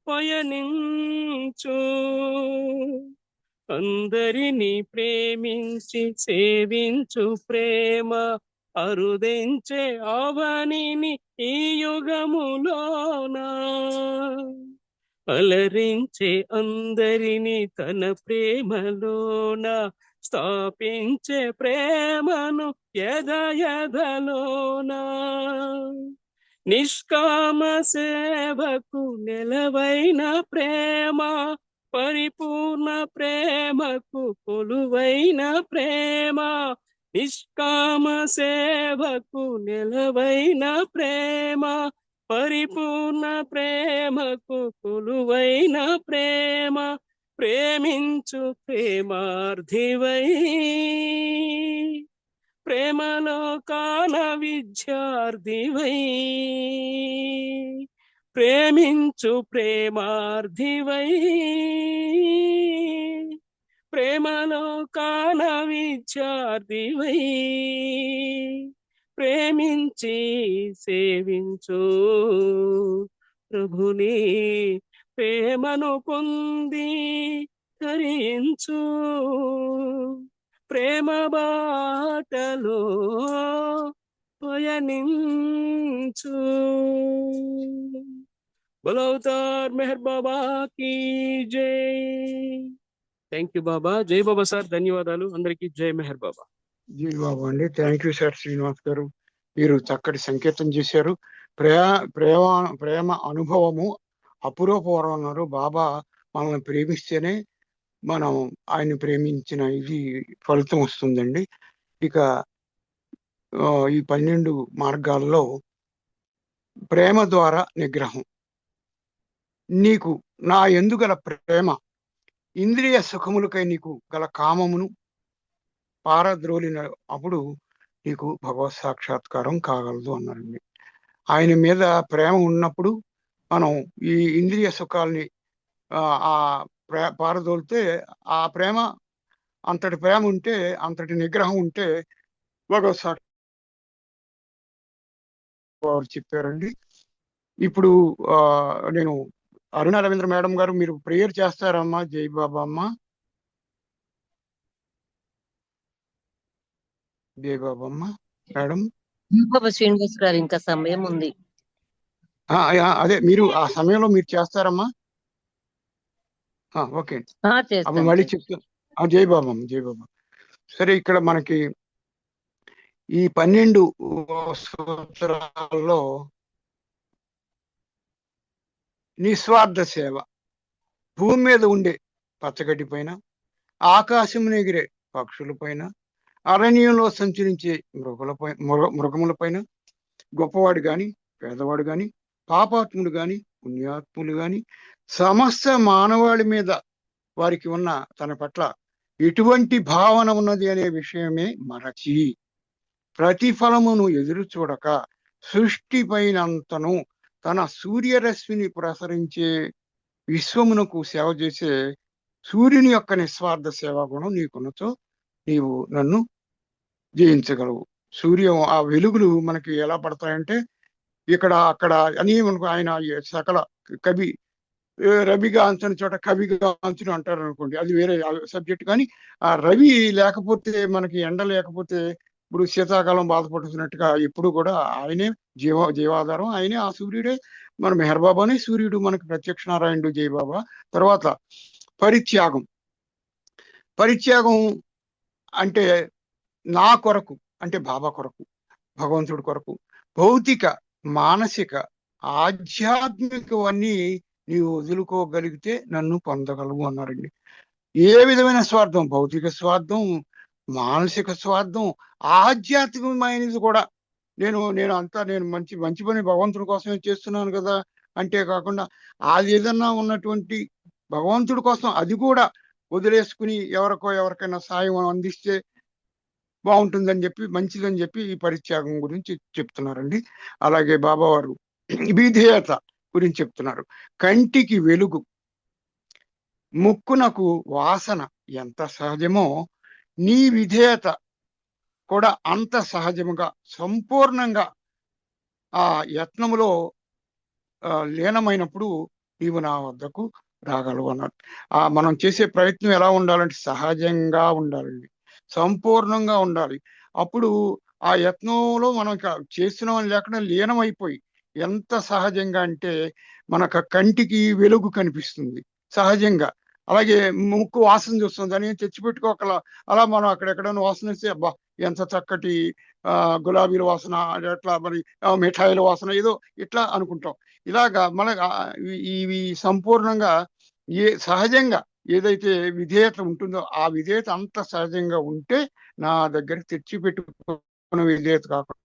Speaker 12: పయనించు. అందరిని ప్రేమించి సేవించు ప్రేమ అరుదించే అవనిని ఈ యుగములోనా, అలరించే అందరిని తన ప్రేమలోన, స్థాపించే ప్రేమను ఎదయదలోన. నిష్కామ సేవకు నెలవైన ప్రేమ, పరిపూర్ణ ప్రేమకు కొలువైన ప్రేమ. నిష్కామ సేవకు నెలవైన ప్రేమ, పరిపూర్ణ ప్రేమకు కొలువైన ప్రేమ. ప్రేమించు ప్రేమార్థివై, ప్రేమలోకాన విద్యార్థివై. ప్రేమించు ప్రేమార్థివై, ప్రేమలోకాన విద్యార్థివై. ప్రేమించి సేవించు ప్రభుని, ప్రేమను పొంది తరించు, ప్రేమ బాటలో పయనించు. బోలో అవతార్ మెహర్ బాబా కీ జై. థ్యాంక్ యూ బాబా. జై బాబా సార్, ధన్యవాదాలు. అందరికీ జై మెహర్ బాబా.
Speaker 1: జై బాబా అండి. థ్యాంక్ యూ సార్ శ్రీనివాస్ గారు, మీరు చక్కటి సంకేతం చేశారు. ప్రేమ అనుభవము అపురూపవరం అన్నారు. బాబా మనల్ని ప్రేమిస్తేనే మనం ఆయన ప్రేమించిన ఇది ఫలితం వస్తుందండి. ఇక ఈ 12 మార్గాల్లో ప్రేమ ద్వారా నిగ్రహం. నీకు నా యందు గల ప్రేమ ఇంద్రియ సుఖములకై నీకు గల కామమును పారద్రోలిన అప్పుడు నీకు భగవత్ సాక్షాత్కారం కాగలదు అన్నారండి. ఆయన మీద ప్రేమ ఉన్నప్పుడు మనం ఈ ఇంద్రియ సుఖాలని ఆ పారదోలితే ఆ ప్రేమ, అంతటి ప్రేమ ఉంటే, అంతటి నిగ్రహం ఉంటే భగవత్ సాక్షాత్ వారు చెప్పారండి. ఇప్పుడు నేను అరుణ రవీంద్ర మేడం గారు, మీరు ప్రేయర్ చేస్తారమ్మా? జై బాబా అమ్మ. జై బాబా అమ్మ మేడం.
Speaker 11: బాబా శ్రీనివాస్ గారు ఇంకా సమయం ఉంది.
Speaker 1: అదే మీరు ఆ సమయంలో మీరు చేస్తారమ్మా. ఓకే, అప్పుడు
Speaker 11: చేస్తాం.
Speaker 1: మళ్ళీ చెప్తా. జై బాబా, జై బాబా. సరే, ఇక్కడ మనకి ఈ 12 సూత్రాల్లో నిస్వార్థ సేవ, భూమి మీద ఉండే పచ్చగడ్డి పైన, ఆకాశం ఎగిరే పక్షుల పైన, అరణ్యంలో సంచరించే మృగముల పైన, గొప్పవాడు గాని పేదవాడు గాని, పాపాత్ముడు గాని పుణ్యాత్ములు గాని, సమస్త మానవాళి మీద వారికి ఉన్న తన పట్ల ఎటువంటి భావన ఉన్నది అనే విషయమే మరచి, ప్రతిఫలమును ఎదురు చూడక సృష్టి పైనంతను తన సూర్యరశ్మిని ప్రసరించే విశ్వమునకు సేవ చేసే సూర్యుని యొక్క నిస్వార్థ సేవా గుణం నీకున్నచో నీవు నన్ను జయించగలవు. సూర్యం ఆ వెలుగులు మనకి ఎలా పడతాయంటే ఇక్కడ అక్కడ అని మనకు ఆయన సకల కవి రవిగా అంచని చోట కవిగా అంచును అంటారు అనుకోండి, అది వేరే సబ్జెక్ట్. కానీ ఆ రవి లేకపోతే మనకి ఎండ లేకపోతే ఇప్పుడు శీతాకాలం బాధపడుతున్నట్టుగా ఎప్పుడు కూడా ఆయనే జీవాధారం, ఆయనే ఆ సూర్యుడే. మన మెహర్ బాబానే సూర్యుడు, మనకి ప్రత్యక్ష నారాయణుడు జై బాబా. తర్వాత పరిత్యాగం. పరిత్యాగం అంటే నా కొరకు, అంటే బాబా కొరకు, భగవంతుడి కొరకు భౌతిక మానసిక ఆధ్యాత్మికవన్నీ నీవు వదులుకోగలిగితే నన్ను పొందగలవు అన్నారండి. ఏ విధమైన స్వార్థం, భౌతిక స్వార్థం, మానసిక స్వార్థం, ఆధ్యాత్మికమైనది కూడా నేను మంచి మంచి పని భగవంతుడి కోసమే చేస్తున్నాను కదా అంటే కాకుండా, అది ఏదన్నా ఉన్నటువంటి భగవంతుడి కోసం అది కూడా వదిలేసుకుని ఎవరికైనా సాయం అందిస్తే బాగుంటుందని చెప్పి, మంచిదని చెప్పి ఈ పరిత్యాగం గురించి చెప్తున్నారండి. అలాగే బాబావారు విధేయత గురించి చెప్తున్నారు. కంటికి వెలుగు, ముక్కునకు వాసన ఎంత సహజమో నీ విధేయత కూడా అంత సహజముగా సంపూర్ణంగా ఆ యత్నములో లీనమైనప్పుడు నీవు నా వద్దకు రాగలవు అన్నారు. మనం చేసే ప్రయత్నం ఎలా ఉండాలంటే సహజంగా ఉండాలండి, సంపూర్ణంగా ఉండాలి. అప్పుడు ఆ యత్నంలో మనం చేస్తున్నామని లేకుండా లీనమైపోయి ఎంత సహజంగా అంటే మనకు కంటికి వెలుగు కనిపిస్తుంది సహజంగా. అలాగే ముక్కు వాసన చూస్తుంది, దాన్ని తెచ్చిపెట్టుకోకలా. అలా మనం అక్కడెక్కడైనా వాసన వస్తే అబ్బా ఎంత చక్కటి గులాబీల వాసన, అట్లా మరి మిఠాయిల వాసన ఏదో ఇట్లా అనుకుంటాం. ఇలాగా మన ఇవి సంపూర్ణంగా సహజంగా ఏదైతే విధేయత ఉంటుందో ఆ విధేయత అంత సహజంగా ఉంటే నా దగ్గరికి తెచ్చిపెట్టుకున్న విధేయత కాకుండా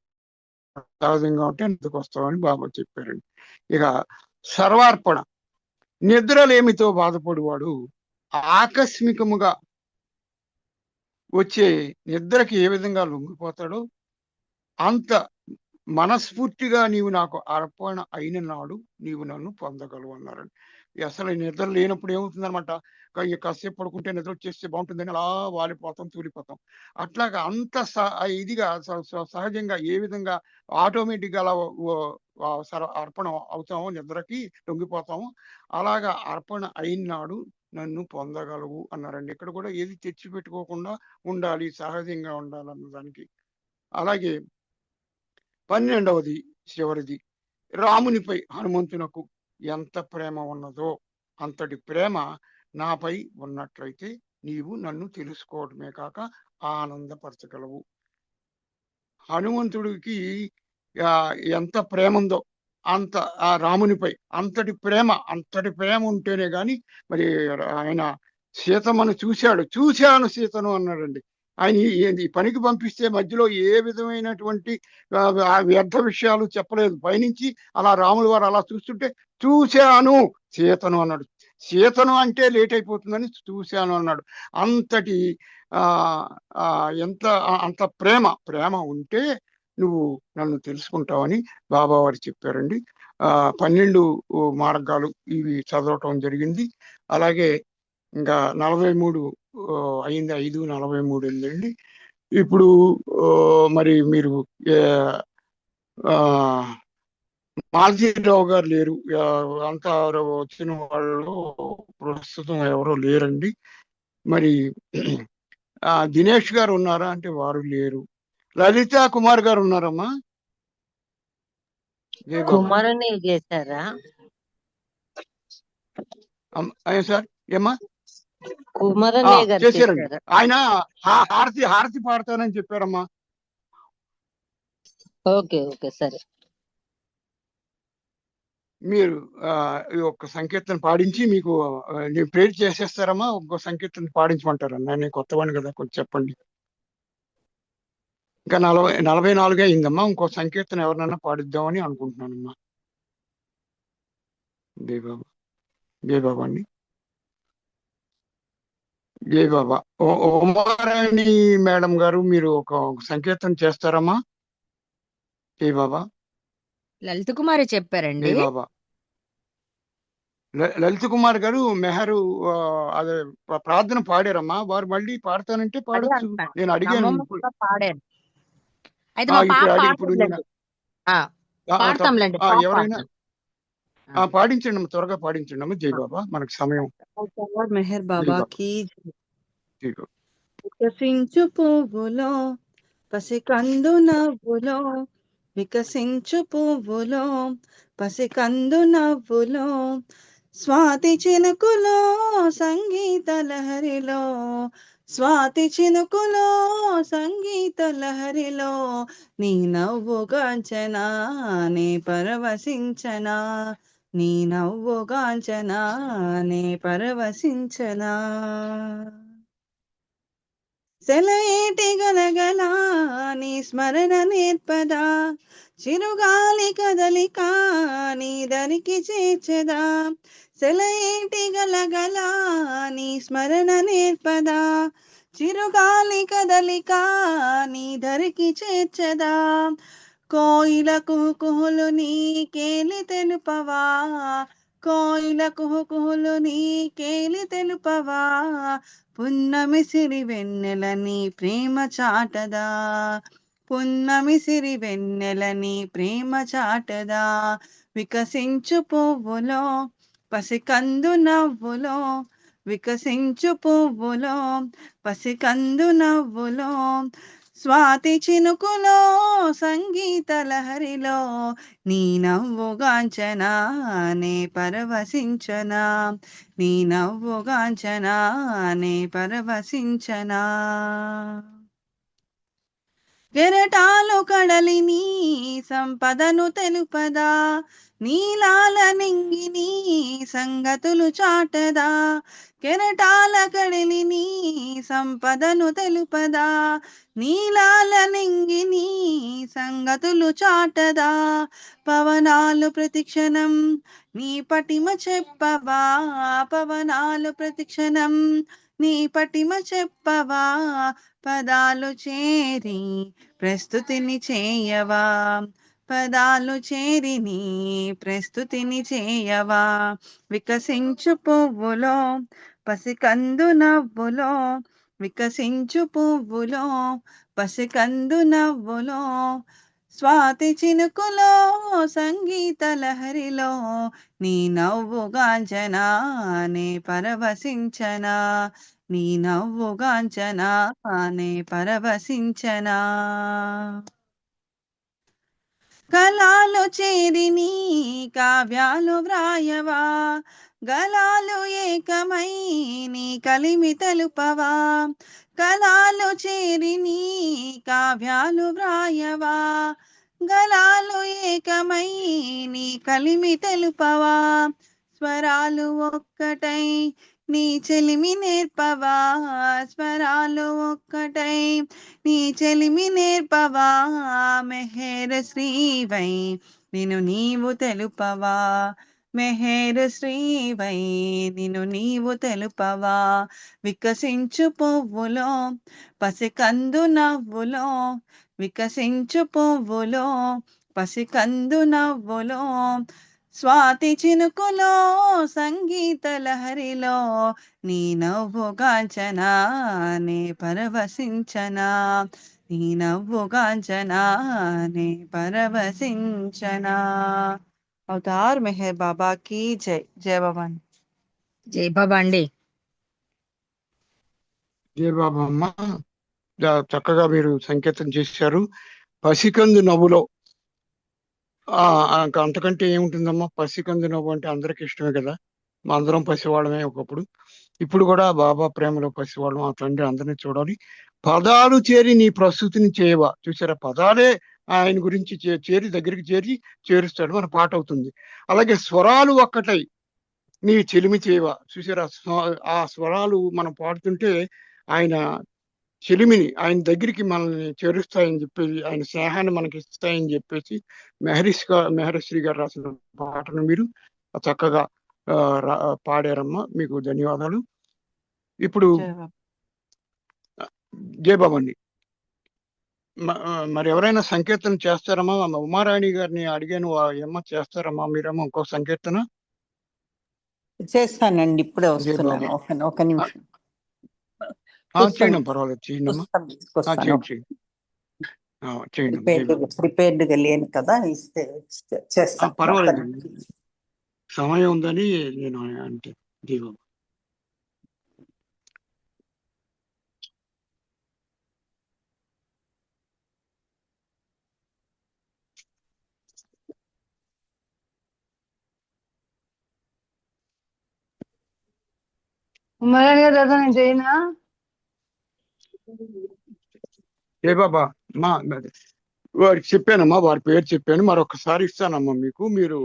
Speaker 1: సహజంగా ఉంటే ఎందుకు వస్తామని బాబా చెప్పారండి. ఇక సర్వార్పణ. నిద్రలేమితో బాధపడేవాడు ఆకస్మికముగా వచ్చే నిద్రకి ఏ విధంగా లొంగిపోతాడో అంత మనస్ఫూర్తిగా నీవు నాకు అర్పణ అయిన నాడు నీవు నన్ను పొందగలవు అన్నారండి. అసలు నిద్ర లేనప్పుడు ఏమవుతుందనమాట, కాసేపు పడుకుంటే నిద్ర వచ్చేస్తే బాగుంటుందని అలా వాలిపోతాం, తూలిపోతాం. అట్లాగా అంత ఇదిగా సహజంగా ఏ విధంగా ఆటోమేటిక్గా అలా అర్పణ అవుతామో, నిద్రకి లొంగిపోతామో, అలాగా అర్పణ అయినాడు నన్ను పొందగలవు అన్నారండి. ఇక్కడ కూడా ఏది తెచ్చిపెట్టుకోకుండా ఉండాలి, సహజంగా ఉండాలన్న దానికి. అలాగే 12వది చివరిది, రామునిపై హనుమంతునకు ఎంత ప్రేమ ఉన్నదో అంతటి ప్రేమ నాపై ఉన్నట్లయితే నీవు నన్ను తెలుసుకోవడమే కాక ఆనందపరచగలవు. హనుమంతుడికి ఎంత ప్రేమ ఉందో అంత ఆ రామునిపై అంతటి ప్రేమ ఉంటేనే గాని మరి ఆయన సీతమ్మను చూశాను సీతను అన్నాడండి. ఆయన ఈ పనికి పంపిస్తే మధ్యలో ఏ విధమైనటువంటి వ్యర్థ విషయాలు చెప్పలేదు. పైనుంచి అలా రాముల వారు అలా చూస్తుంటే చూశాను సీతను అన్నాడు. సీతను అంటే లేట్ అయిపోతుందని చూశాను అన్నాడు. అంతటి అంత ప్రేమ ఉంటే నువ్వు నన్ను తెలుసుకుంటావని బాబా వారు చెప్పారండి. 12 మార్గాలు ఇవి చదవటం జరిగింది. అలాగే ఇంకా 43 అయింది, 5:43 అయిందండి. ఇప్పుడు మరి మీరు మాల్జీరావు గారు లేరు, అంతా వచ్చిన వాళ్ళు ప్రస్తుతం ఎవరో లేరండి. మరి దినేష్ గారు ఉన్నారా అంటే వారు లేరు. లలితా కుమార్ గారు ఉన్నారమ్మా? జై బాబా.
Speaker 13: కుమారనే చేశారా?
Speaker 1: అయ్యా సార్ ఏమ్మా
Speaker 13: కుమారనే గారు
Speaker 1: చేశారండి.
Speaker 13: చేశారా?
Speaker 1: ఆయన హారతి పాడతానని చెప్పారమ్మా.
Speaker 13: ఓకే ఓకే సరే.
Speaker 1: మీరు ఈ ఒక్క సంకీర్తన పాడించి మీకు నేను ప్రేర్ చేసేస్తారమ్మా. ఇంకో సంకీర్తన పాడించమంటారన్నా. నేను కొత్తవాడిని కదా, కొంచెం చెప్పండి. ఇంకా 44 అయిందమ్మా. ఇంకో సంకీర్తన ఎవరినైనా పాడిద్దామని అనుకుంటున్నానమ్మా. జై బాబా. జై బాబా అండి. జై బాబా. ఉమారాణి మేడం గారు మీరు ఒక సంకీర్తన చేస్తారమ్మా. జై బాబా.
Speaker 2: లలిత కుమారి చెప్పారండి.
Speaker 1: జై బాబా. లలిత కుమార్ గారు మెహరు అదే ప్రార్థన పాడారమ్మా. వారు మళ్ళీ పాడతానంటే
Speaker 2: అదే
Speaker 1: పాడొచ్చు.
Speaker 2: అంటున్నాను,
Speaker 1: నేను అడిగాను.
Speaker 2: నమ్మమ్మ పాడారు. అయితే మా పాప
Speaker 1: ఇప్పుడు నేను
Speaker 2: పాడతాంలేండి.
Speaker 1: ఎవరైనా పాడించండి అమ్మా, త్వరగా పాడించండి అమ్మా. జై బాబా. మనకు సమయం.
Speaker 14: మెహర్
Speaker 1: జై
Speaker 14: బాబా
Speaker 1: బాబా.
Speaker 14: కి
Speaker 1: జై బాబా.
Speaker 14: వికసించు పువ్వులో పసికందు నవ్వులో, వికసించు పువ్వులో పసికందు నవ్వులో, స్వాతి చినుకులో సంగీత లహరిలో, స్వాతి చినుకులో సంగీత లహరిలో, నీ నవ్వుగాంచనా నే పరవశించనా, నీ నవ్వుగాంచనా నే పరవశించనా. సెలయేటి గలగల నీ స్మరణ నేర్పదా, చిరుగాలి కదలిక నీ దరికి చేర్చదా, సెలయేటి గలగల నీ స్మరణ నేర్పదా, చిరుగాలి కదలిక నీ దరికి చేర్చదా, కోయిల కుహుకుహులు నీ కేలి తెలుపవా, కోయిల కుహుకుహులు నీ కేలి తెలుపవా, పున్నమి సిరి వెన్నెలని ప్రేమ చాటదా, పున్నమి సిరి వెన్నెలని ప్రేమ చాటదా, వికసించు పువ్వులో పసికందు నవ్వులో, వికసించు పువ్వులో పసికందు నవ్వులో, స్వాతి చినుకులో సంగీత లహరిలో, నీ నవ్వుగాంచనా నే పరవశించనా, నీ నవ్వుగాంచనా నే పరవశించనా. కెరటాలు కడలిని సంపదను తెలుపదా, నీలాల నింగిని సంగతులు చాటదా, కెరటాల కడలిని సంపదను తెలుపదా, నీలాల నింగిని సంగతులు చాటదా, పవనాలు ప్రతిక్షణం నీ పటిమ చెప్పవా, పవనాలు ప్రతిక్షణం నీ పటిమ చెప్పవా, పదాలు చేరి ప్రస్తుతిని చేయవా, పదాలు చేరి నీ ప్రస్తుతిని చేయవా, వికసించు పువ్వులో పసికందు నవ్వులో, వికసించు పువ్వులో పసికందు నవ్వులో, స్వాతి చినుకులో సంగీత లహరిలో, నీ నవ్వుగాంచనా నే పరవశించనా, నీ నవ్వుగాంచనా నే పరవశించనా. కళాలు చేరి నీ కావ్యాలు వ్రాయవా, గలాలు ఏకమై నీ కలిమి తెలుపవా, కళాలు చేరి నీ కావ్యాలు వ్రాయవా, గలాలు ఏకమై నీ కలిమి తెలుపవా, స్వరాలు ఒక్కటై నీ చెలిమి నేర్పవా, స్వరాలు ఒక్కటై నీ చెలిమి నేర్పవా, మెహర్ శ్రీవై నిన్ను నీవు తెలుపవా, మెహర్ శ్రీవై నిన్ను నీవు తెలుపవా, వికసించు పువ్వులో పసికందు నవ్వులో, వికసించు పువ్వులో పసికందు నవ్వులో, స్వాతి చినుకులో సంగీత లహరిలో, నీ నవ్వుగాంచనా నే పరవశించనా, నీ నవ్వుగాంచనా నే పరవశించనా. అవతార్ మెహర్ బాబా की జై. జై బాబా.
Speaker 2: జై బాబా అండి.
Speaker 1: జై బాబా అమ్మ. చక్కగా మీరు సంకేతం చేశారు. పసికందు నవ్వులో ఇంకా అంతకంటే ఏముంటుందమ్మా? పసికందు నవ్వు అంటే అందరికి ఇష్టమే కదా. మా అందరం పసివాళ్ళమే ఒకప్పుడు. ఇప్పుడు కూడా బాబా ప్రేమలో పసివాళ్ళం. ఆ తండ్రి అందరినీ చూడాలి. పదాలు చేరి నీ ప్రస్తుతిని చేయవా. చూసారా, పదాలే ఆయన గురించి చేరి దగ్గరికి చేరుస్తాడు. మన పాట అవుతుంది. అలాగే స్వరాలు ఒక్కటై నీ చెలిమి చేయవా. చూసారా, ఆ స్వరాలు మనం పాడుతుంటే ఆయన చెలిమిని ఆయన దగ్గరికి మనల్ని చేరుస్తాయని చెప్పేసి, ఆయన స్నేహాన్ని మనకి ఇస్తాయని చెప్పేసి మెహరశ్రీ గారు రాసిన పాటను మీరు చక్కగా పాడారమ్మా. మీకు ధన్యవాదాలు. ఇప్పుడు జయబాబు అండి, మరి ఎవరైనా సంకీర్తన చేస్తారమ్మా? ఉమారాణి గారిని అడిగాను, ఏమో చేస్తారమ్మా మీరేమో ఇంకో సంకీర్తన?
Speaker 15: చేస్తానండి, ఇప్పుడే
Speaker 1: జయబాబు
Speaker 15: వస్తున్నాను. ఒక నిమిషం.
Speaker 1: చేయండి, పర్వాలేదు, చేయండి.
Speaker 15: ప్రిపేర్డ్గా లేను కదా, ఇస్తే చేస్తాను.
Speaker 1: పర్వాలేదు, సమయం ఉందని నేను అంటే. జయబాబు
Speaker 8: ఉమారాణి గారు దాదా నేను చేయనా?
Speaker 1: జయబాబా మా వారికి చెప్పానమ్మా, వారి పేరు చెప్పాను. మరొకసారి ఇస్తానమ్మా మీకు. మీరు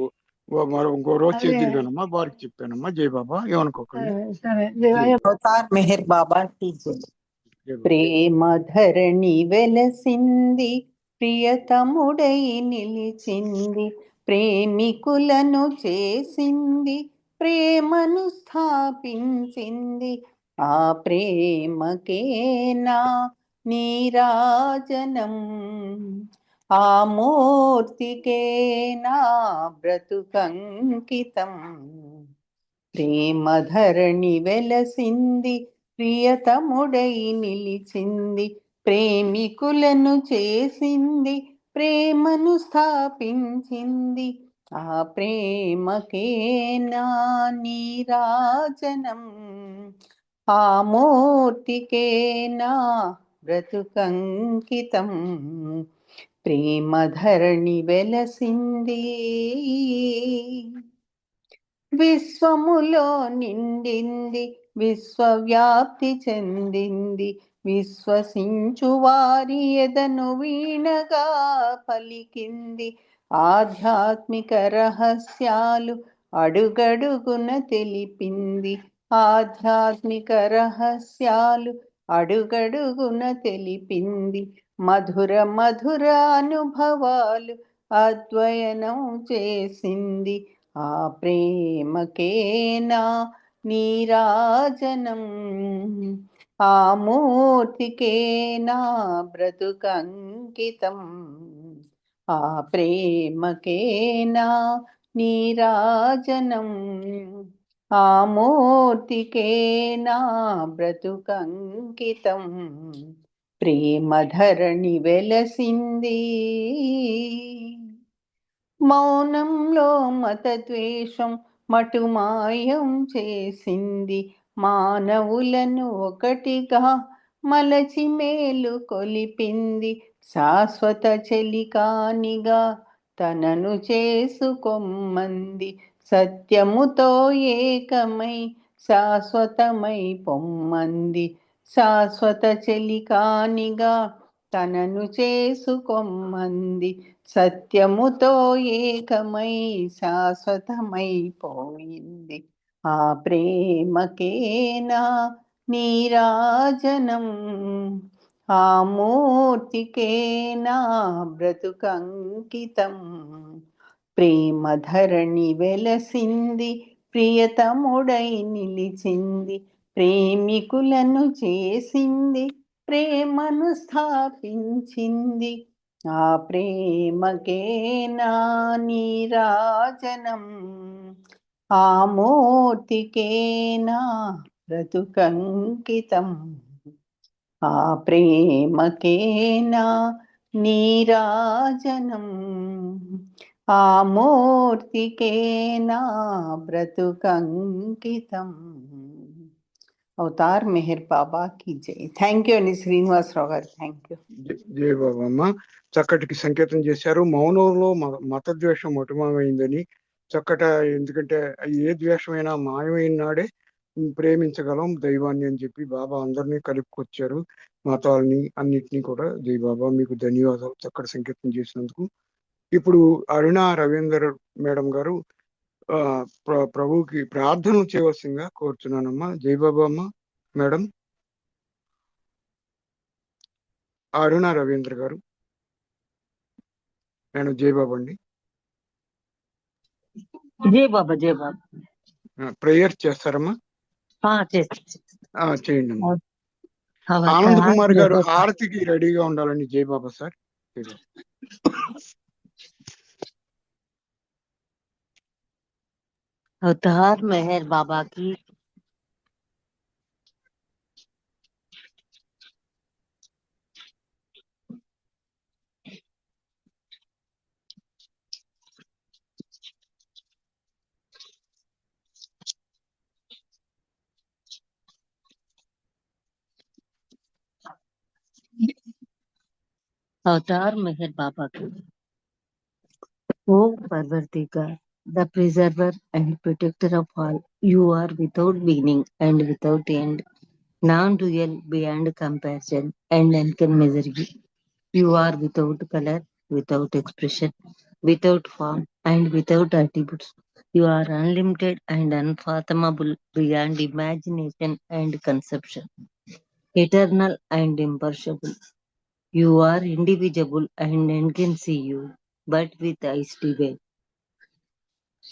Speaker 1: ఇంకో రోజు చేద్దిరిగానమ్మా. వారికి చెప్పానమ్మా. జయబాబా, ఏమనుకోకండి.
Speaker 15: అవతార్ మెహర్ బాబా ప్రేమ ధరణి వెలసింది, ప్రియతముడై నిలిచింది, ప్రేమికులను చేసింది, ప్రేమను స్థాపించింది. ఆ ప్రేమకేనా నీరాజనం, ఆ మూర్తికేనా బ్రతుకంకితం. ప్రేమ ధరణి వెలసింది, ప్రియతముడై నిలిచింది, ప్రేమికులను చేసింది, ప్రేమను స్థాపించింది. ఆ ప్రేమకేనా నీరాజనం, ఆ మూర్తికేనా బ్రతుకంకితం. ప్రేమ ధరణి వెలసింది, విశ్వములో నిండింది, విశ్వవ్యాప్తి చెందింది, విశ్వసించు వారి ఎదను వీణగా పలికింది. ఆధ్యాత్మిక రహస్యాలు అడుగడుగున తెలిపింది, ఆధ్యాత్మిక రహస్యాలు అడుగడుగున తెలిపింది. మధుర మధుర అనుభవాలు అద్వయనం చేసింది. ఆ ప్రేమకేనా నీరాజనం, ఆ మూర్తికేనా బ్రతుకంకితం. ఆ ప్రేమకేనా నీరాజనం, ఆ మూర్తికేనా బ్రతుకంకితం. ప్రేమ ధరణి వెలసింది, మౌనంలో మతద్వేషం మటుమాయం చేసింది, మానవులను ఒకటిగా మలచి మేలు కొలిపింది. శాశ్వత చెలికానిగా తనను చేసుకొమ్మంది, సత్యముతో ఏకమై శాశ్వతమై పొమ్మంది. శాశ్వత చెలికానిగా తనను చేసుకొమ్మంది, సత్యముతో ఏకమై శాశ్వతమై పోయింది. ఆ ప్రేమకేనా నీరాజనం, ఆ మూర్తికేనా బ్రతుకంకితం. ప్రేమ ధరణి వెలసింది, ప్రియతముడై నిలిచింది, ప్రేమికులను చేసింది, ప్రేమను స్థాపించింది. ఆ ప్రేమకేనా నీరాజనం, ఆ మూర్తికేనా బ్రతుకంకితం. ఆ ప్రేమకేనా నీరాజనం, ఆ మూర్తికేనా బ్రతుకంకితం. అవతార్ మెహర్ బాబా की जय. థ్యాంక్ యూ అండి శ్రీనివాసరావు గారు. Thank you.
Speaker 1: జయ బాబా అమ్మ. చక్కటికి సంకేతం చేశారు. మౌనంలో మత ద్వేషం మొటమమైందని చక్కట, ఎందుకంటే ఏ ద్వేషమైనా మాయమైన నాడే ప్రేమించగలం దైవాన్ని అని చెప్పి బాబా అందరినీ కలుపుకొచ్చారు. మతాలని అన్నిటినీ కూడా. జై బాబా, మీకు ధన్యవాదాలు చక్కటి సంకేతం చేసినందుకు. ఇప్పుడు అరుణ రవీందర్ మేడం గారు ప్రభువుకి ప్రార్థన చేయవలసిందిగా కోరుతున్నానమ్మా. జై బాబా అమ్మ. మేడం అరుణ రవీంద్ర గారు. నేను జై బాబా అండి.
Speaker 13: జై బాబా, జై బాబా.
Speaker 1: ప్రేయర్ చేస్తారమ్మా? చేయండి అమ్మా. ఆనంద్ కుమార్ గారు హారతికి రెడీగా ఉండాలని. జై బాబా సార్.
Speaker 13: అవతార్ మెహర్ బాబాకి అవతార్ మెహర్ బాబాకి. ఓ పర్వర్తిగార్, the preserver and protector of all, you are without beginning and without end, non-dual, beyond comparison and incommensurable. You are without color, without expression, without form, and without attributes. You are unlimited and unfathomable, beyond imagination and conception, eternal and imperishable. You are indivisible and none can see you, but with eyes divine.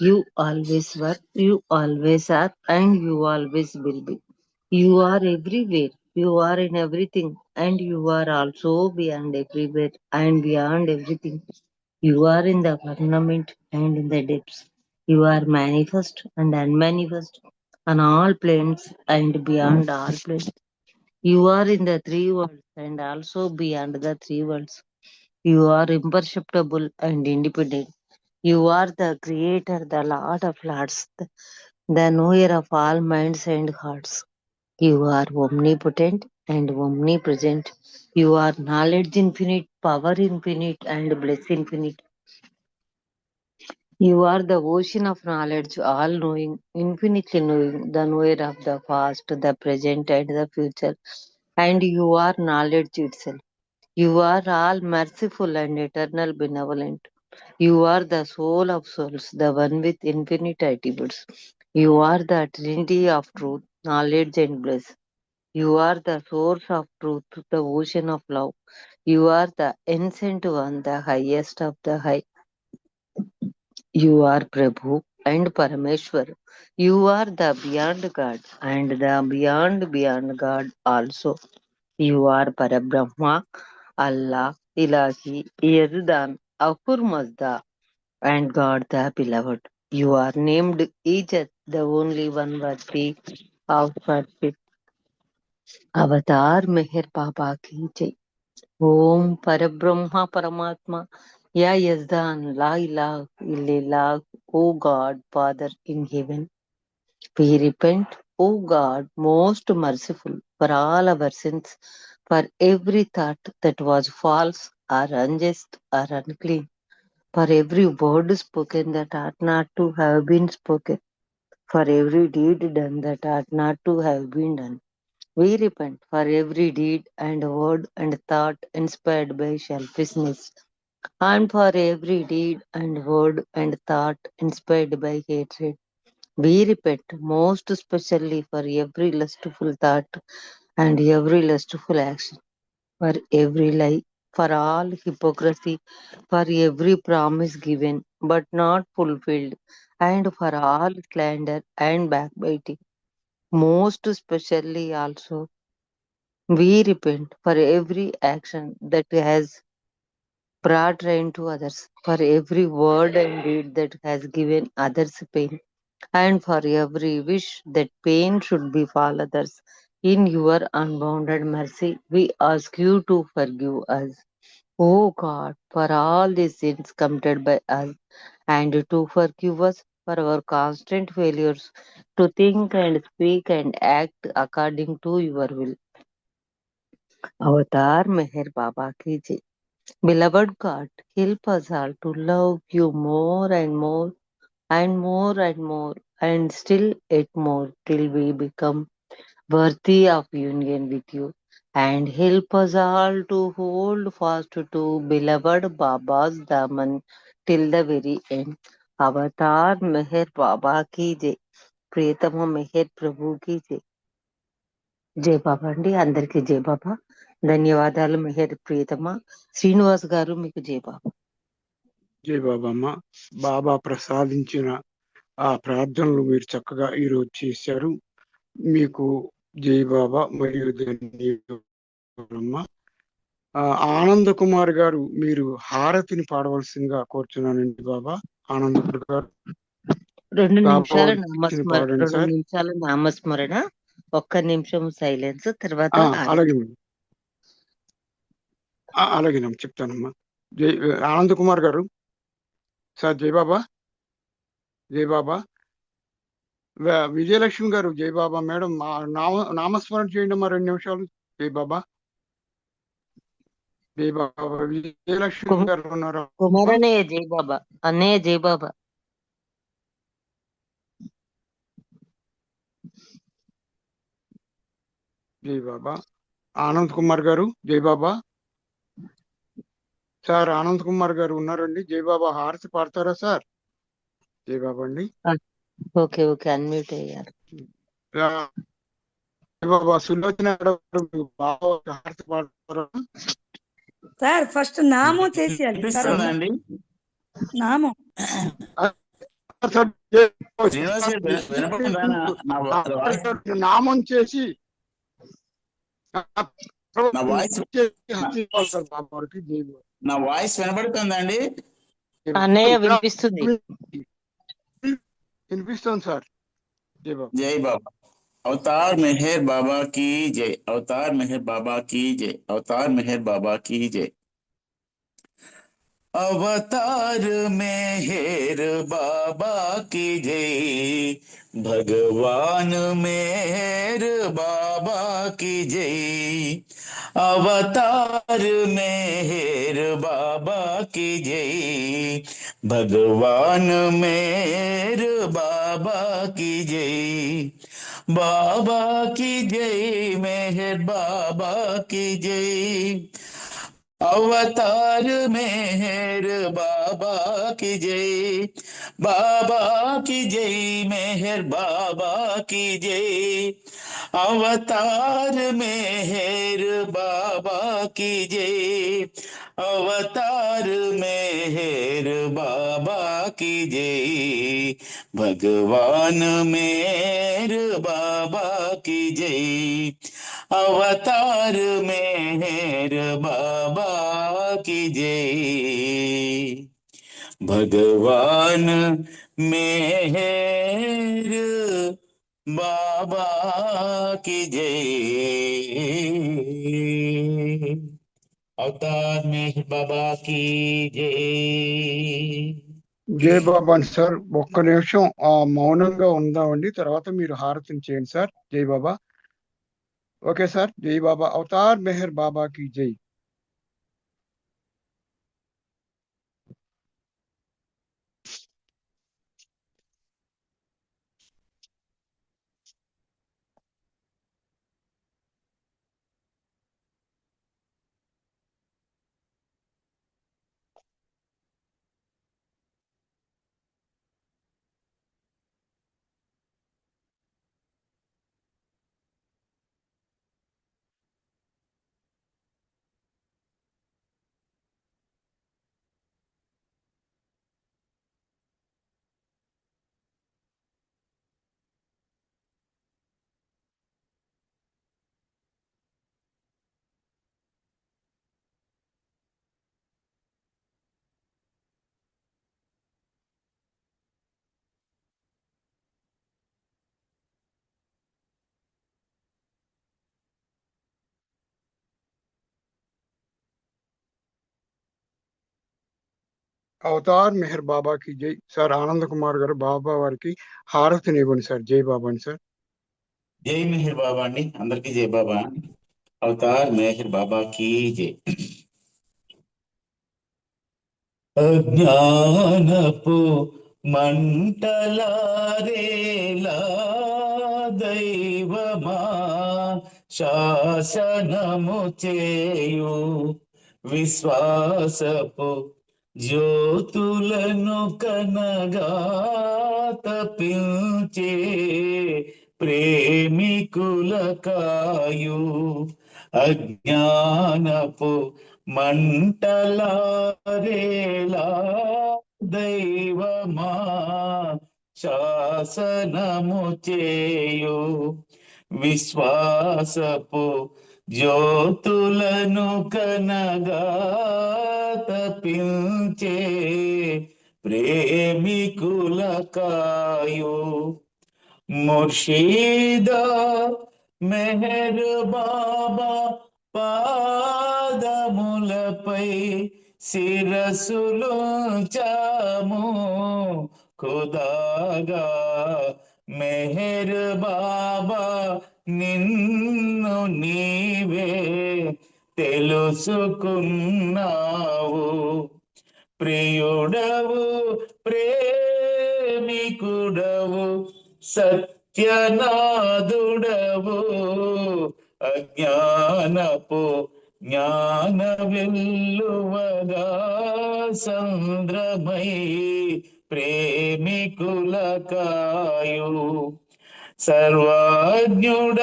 Speaker 13: You always were, you always are, and you always will be. You are everywhere, you are in everything, and you are also beyond everywhere and beyond everything. You are in the firmament and in the depths. You are manifest and unmanifest on all planes and beyond all planes. You are in the three worlds and also beyond the three worlds. You are imperceptible and independent. You are the creator, the Lord of Lords, the knower of all minds and hearts. You are omnipotent and omnipresent. You are knowledge infinite, power infinite, and bliss infinite. You are the ocean of knowledge, all knowing, infinitely knowing, the knower of the past, the present, and the future. And you are knowledge itself. You are all merciful and eternal benevolent. You are the soul of souls, the one with infinite attributes. You are the Trinity of truth, knowledge, and bliss. You are the source of truth, the ocean of love. You are the ancient one, the highest of the high. You are Prabhu and Parameshwar. You are the beyond God and the beyond God also. You are Parabrahma, Allah, Ilahi, Yazdan, Ahur Mazda, and God the Beloved. You are named Ijat, the only one worthy of worship. Avatar Meher Baba ki jai. Om Parabrahma Paramatma, Ya Yazdan, La ilaha illallah, O God, Father in heaven. We repent, O God, most merciful, for all our sins, for every thought that was false or unjust or unclean, for every word spoken that ought not to have been spoken, for every deed done that ought not to have been done. We repent for every deed and word and thought inspired by selfishness, and for every deed and word and thought inspired by hatred. We repent most especially for every lustful thought and every lustful action, for every lie, for all hypocrisy, for every promise given but not fulfilled, and for all slander and backbiting. Most especially also, we repent for every action that has brought rain to others, for every word and deed that has given others pain, and for every wish that pain should befall others. In your unbounded mercy, we ask you to forgive us, O God, for all the sins committed by us, and to forgive us for our constant failures to think and speak and act according to your will. Avatar Meher Baba ki jai. Beloved God, help us all to love you more and more and more and more and still yet more till we become worthy of union with you. And help us all to hold fast to beloved Baba's daman till the very end. Avatar Meher Baba ki jai. ప్రియతమ మెహర్ ప్రభుకి జై. జై బాబా అండి, అందరికి జై బాబా. ధన్యవాదాలు మెహర్ ప్రియతమ. శ్రీనివాస్ గారు మీకు జై బాబా.
Speaker 1: జై బాబమ్మ. బాబా ప్రసాదించిన ఆ ప్రార్థనలు మీరు చక్కగా ఈరోజు చేశారు. మీకు జై బాబా మరియు ధన్యవాదాలమ్మ. ఆనంద కుమార్ గారు మీరు హారతిని పాడవలసిందిగా కోరుచున్నానండి. బాబా ఆనంద కుమార్ గారు
Speaker 13: 2 నిమిషాల
Speaker 1: పాడండి సార్.
Speaker 13: 2 నిమిషాల నామస్మరణ, 1 నిమిషం సైలెన్స్, తర్వాత
Speaker 1: అలాగే అలాగేనమ్మా చెప్తానమ్మా. జై ఆనంద్ కుమార్ గారు సార్. జై బాబా. జై బాబా. విజయలక్ష్మి గారు జై బాబా. మేడం నామస్మరణ చేయండి అమ్మా 2 నిమిషాలు. జై బాబా. జై బాబా. విజయలక్ష్మి గారు ఉన్నారు.
Speaker 13: కుమారన్నయ్య జై బాబా. అన్నయ్య జై బాబా.
Speaker 1: జై బాబా. ఆనంద్ కుమార్ గారు జై బాబా. సార్ ఆనంద్ కుమార్ గారు ఉన్నారండి. జై బాబా హారతి పాడతారా సార్? జై బాబా అండి.
Speaker 13: ఓకే ఓకే, అన్మ్యూట్ అయ్యారు.
Speaker 1: జై బాబా. సులోచన బాబా హారతి పాడతారా
Speaker 3: సార్? ఫస్ట్ నామం చేసేయాలి. నామం
Speaker 1: నామం చేసి
Speaker 9: నా వాయిస్ వినపడుతుందండి?
Speaker 13: అన్నయ్య వినిపిస్తుంది.
Speaker 1: వినిపిస్తుంది సార్. జై బాబా.
Speaker 9: జై బాబా. అవతార్ మెహర్ బాబా की जय. అవతార్ మెహర్ బాబా की जय. అవతార్ మెహర్ బాబా की जय. अवतार मेहर बाबा की जय. भगवान मेहर बाबा की जय. अवतार मेहर बाबा की जय. भगवान मेहर बाबा की जय. बाबा की जय. मेहर बाबा की जय. अवतार मेहर बाबा की जय. बाबा की जय. मेहर बाबा की जय. अवतार मेहर बाबा की जय. अवतार मेहर बाबा की जय. भगवान मेहर बाबा की जय. अवतार मेहर बाबा की जय. भगवान मेहर बाबा की जय. अवतार मेहर बाबा की जय.
Speaker 1: జై బాబా సార్. 1 నిమిషం మౌనంగా ఉందామండి, తర్వాత మీరు హారతిని చేయండి సార్. జై బాబా. Okay sir. జై బాబా. అవతార్ మెహర్ బాబా की జై. అవతార్ మెహర్ బాబా की జై. సార్ ఆనంద్ కుమార్ గారు బాబా వారికి హారతిని ఇవ్వండి సార్. జై బాబా అండి సార్.
Speaker 9: జై మెహర్ బాబా అండి, అందరికీ జై బాబా. అవతార్ మెహర్ బాబా की जय. అజ్ఞానపు మంటలారేలా దైవమా శాసనము చేయు విశ్వాసపు జ్యోతులను కనగా తపించే ప్రేమికుల కాయు అజ్ఞానపు మంటలారేలా దైవమా శాసనము చేయు విశ్వాసపు జ్యోతులను కనగా తపించే ప్రేమికుల కాయు ముర్షిదా మెహర్ బాబా పాదములపై శిరసులుంచాము ఖుదాగా మెహర్ బాబా నిన్ను నీవే తెలుసుకున్నావు ప్రియుడవు ప్రేమికుడవు సత్యనాదుడవు అజ్ఞానపు జ్ఞాన వెల్లువగా సంద్రమై ప్రేమికుల కాయు సర్వజ్ఞుడ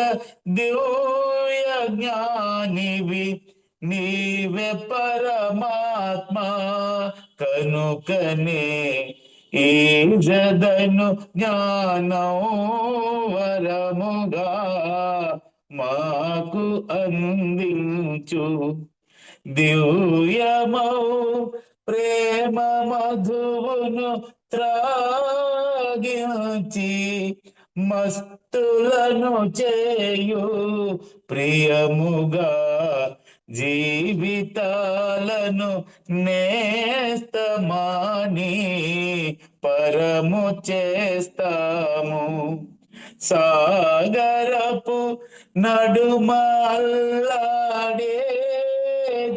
Speaker 9: దివ్య జ్ఞానివి నీవే పరమాత్మ కనుకనే ఈ జదను జ్ఞానం వరముగా మాకు అందించు దివ్యమౌ ప్రేమ మధువును త్రాగించి మస్తులను చేయు ప్రియముగా జీవితాలను నేస్తమాని పరము చేస్తాము సాగరపు నడుమల్లాడే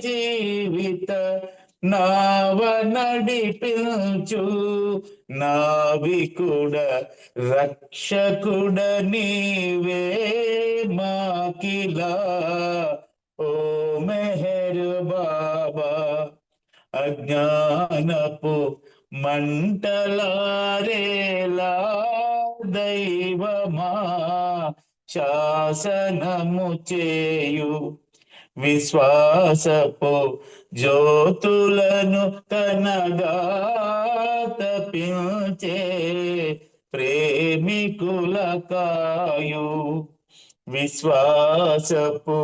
Speaker 9: జీవిత నావ నడిపించు నావికుడ రక్షకుడ నీవే మాకిలా ఓ మెహర్ బాబా అజ్ఞానపు మంటలారేలా దైవమా శాసనము చేయు విశ్వాసపు జ్యోతులను కనగా తపించే ప్రేమికుల కాయు విశ్వాసపు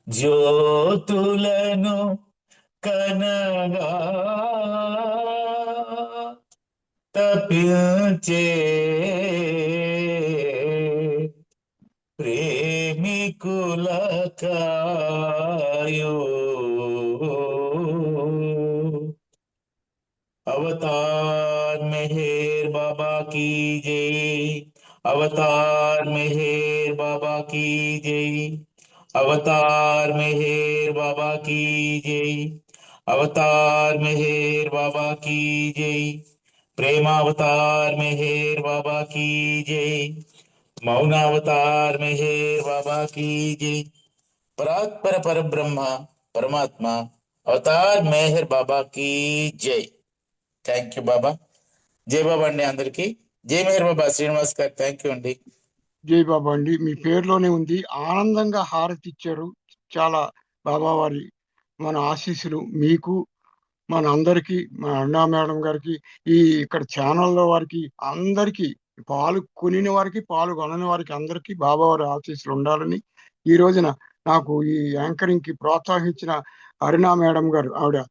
Speaker 9: జ్యోతులను కనగా తపించే ప్రేమికుల కాయు अवतार मेहर बाबा की जय, अवतार मेहर बाबा की जय, अवतार मेहर बाबा की जय, अवतार मेहर बाबा की जय, प्रेमावतार मेहर बाबा की जय, मौनावतार मेहर बाबा की जय, परात्पर पर ब्रह्म परमात्मा अवतार मेहर बाबा की जय. థ్యాంక్ యూ బాబా. జై బాబా అండి అందరికి. జై మెహర్ బాబా. శ్రీనివాస్ గారు థ్యాంక్ యూ అండి.
Speaker 1: జై బాబా అండి. మీ పేరులోనే ఉంది. ఆనందంగా హారతి ఇచ్చారు. చాలా బాబా వారి మన ఆశీస్సులు మీకు మన అందరికి, మా అన్నా మేడం గారికి, ఈ ఇక్కడ ఛానల్లో వారికి అందరికీ, పాలు కొనిన వారికి పాలు కొనని వారికి అందరికీ బాబా వారి ఆశీస్సులు ఉండాలని ఈ రోజున నాకు ఈ యాంకరింగ్ కి ప్రోత్సహించిన అరుణా మేడం గారు, ఆవిడ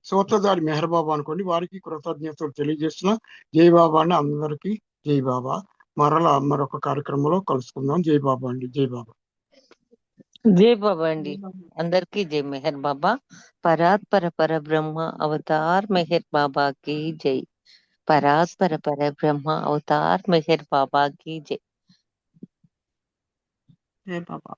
Speaker 1: సూత్రధారి మెహర్ బాబా అనుకోండి, వారికి కృతజ్ఞతలు తెలియజేస్తున్నా. జై బాబా అండి అందరికీ. జై బాబా. మరలా మరొక కార్యక్రమంలో కలుసుకుందాం. జై బాబా అండి. జై బాబా.
Speaker 13: జై బాబా అండి అందరికీ. జై మెహర్ బాబా. పరాత్పర పరబ్రహ్మ అవతార్ మెహర్ బాబాకి జై. పరాత్పర పరబ్రహ్మ అవతార్ మెహర్ బాబాకి జై.
Speaker 15: జై బాబా.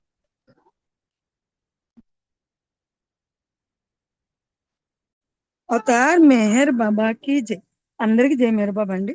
Speaker 3: అవతార్ మెహర్ బాబాకి జై. అందరికి జై మెహర్ బాబా అండి.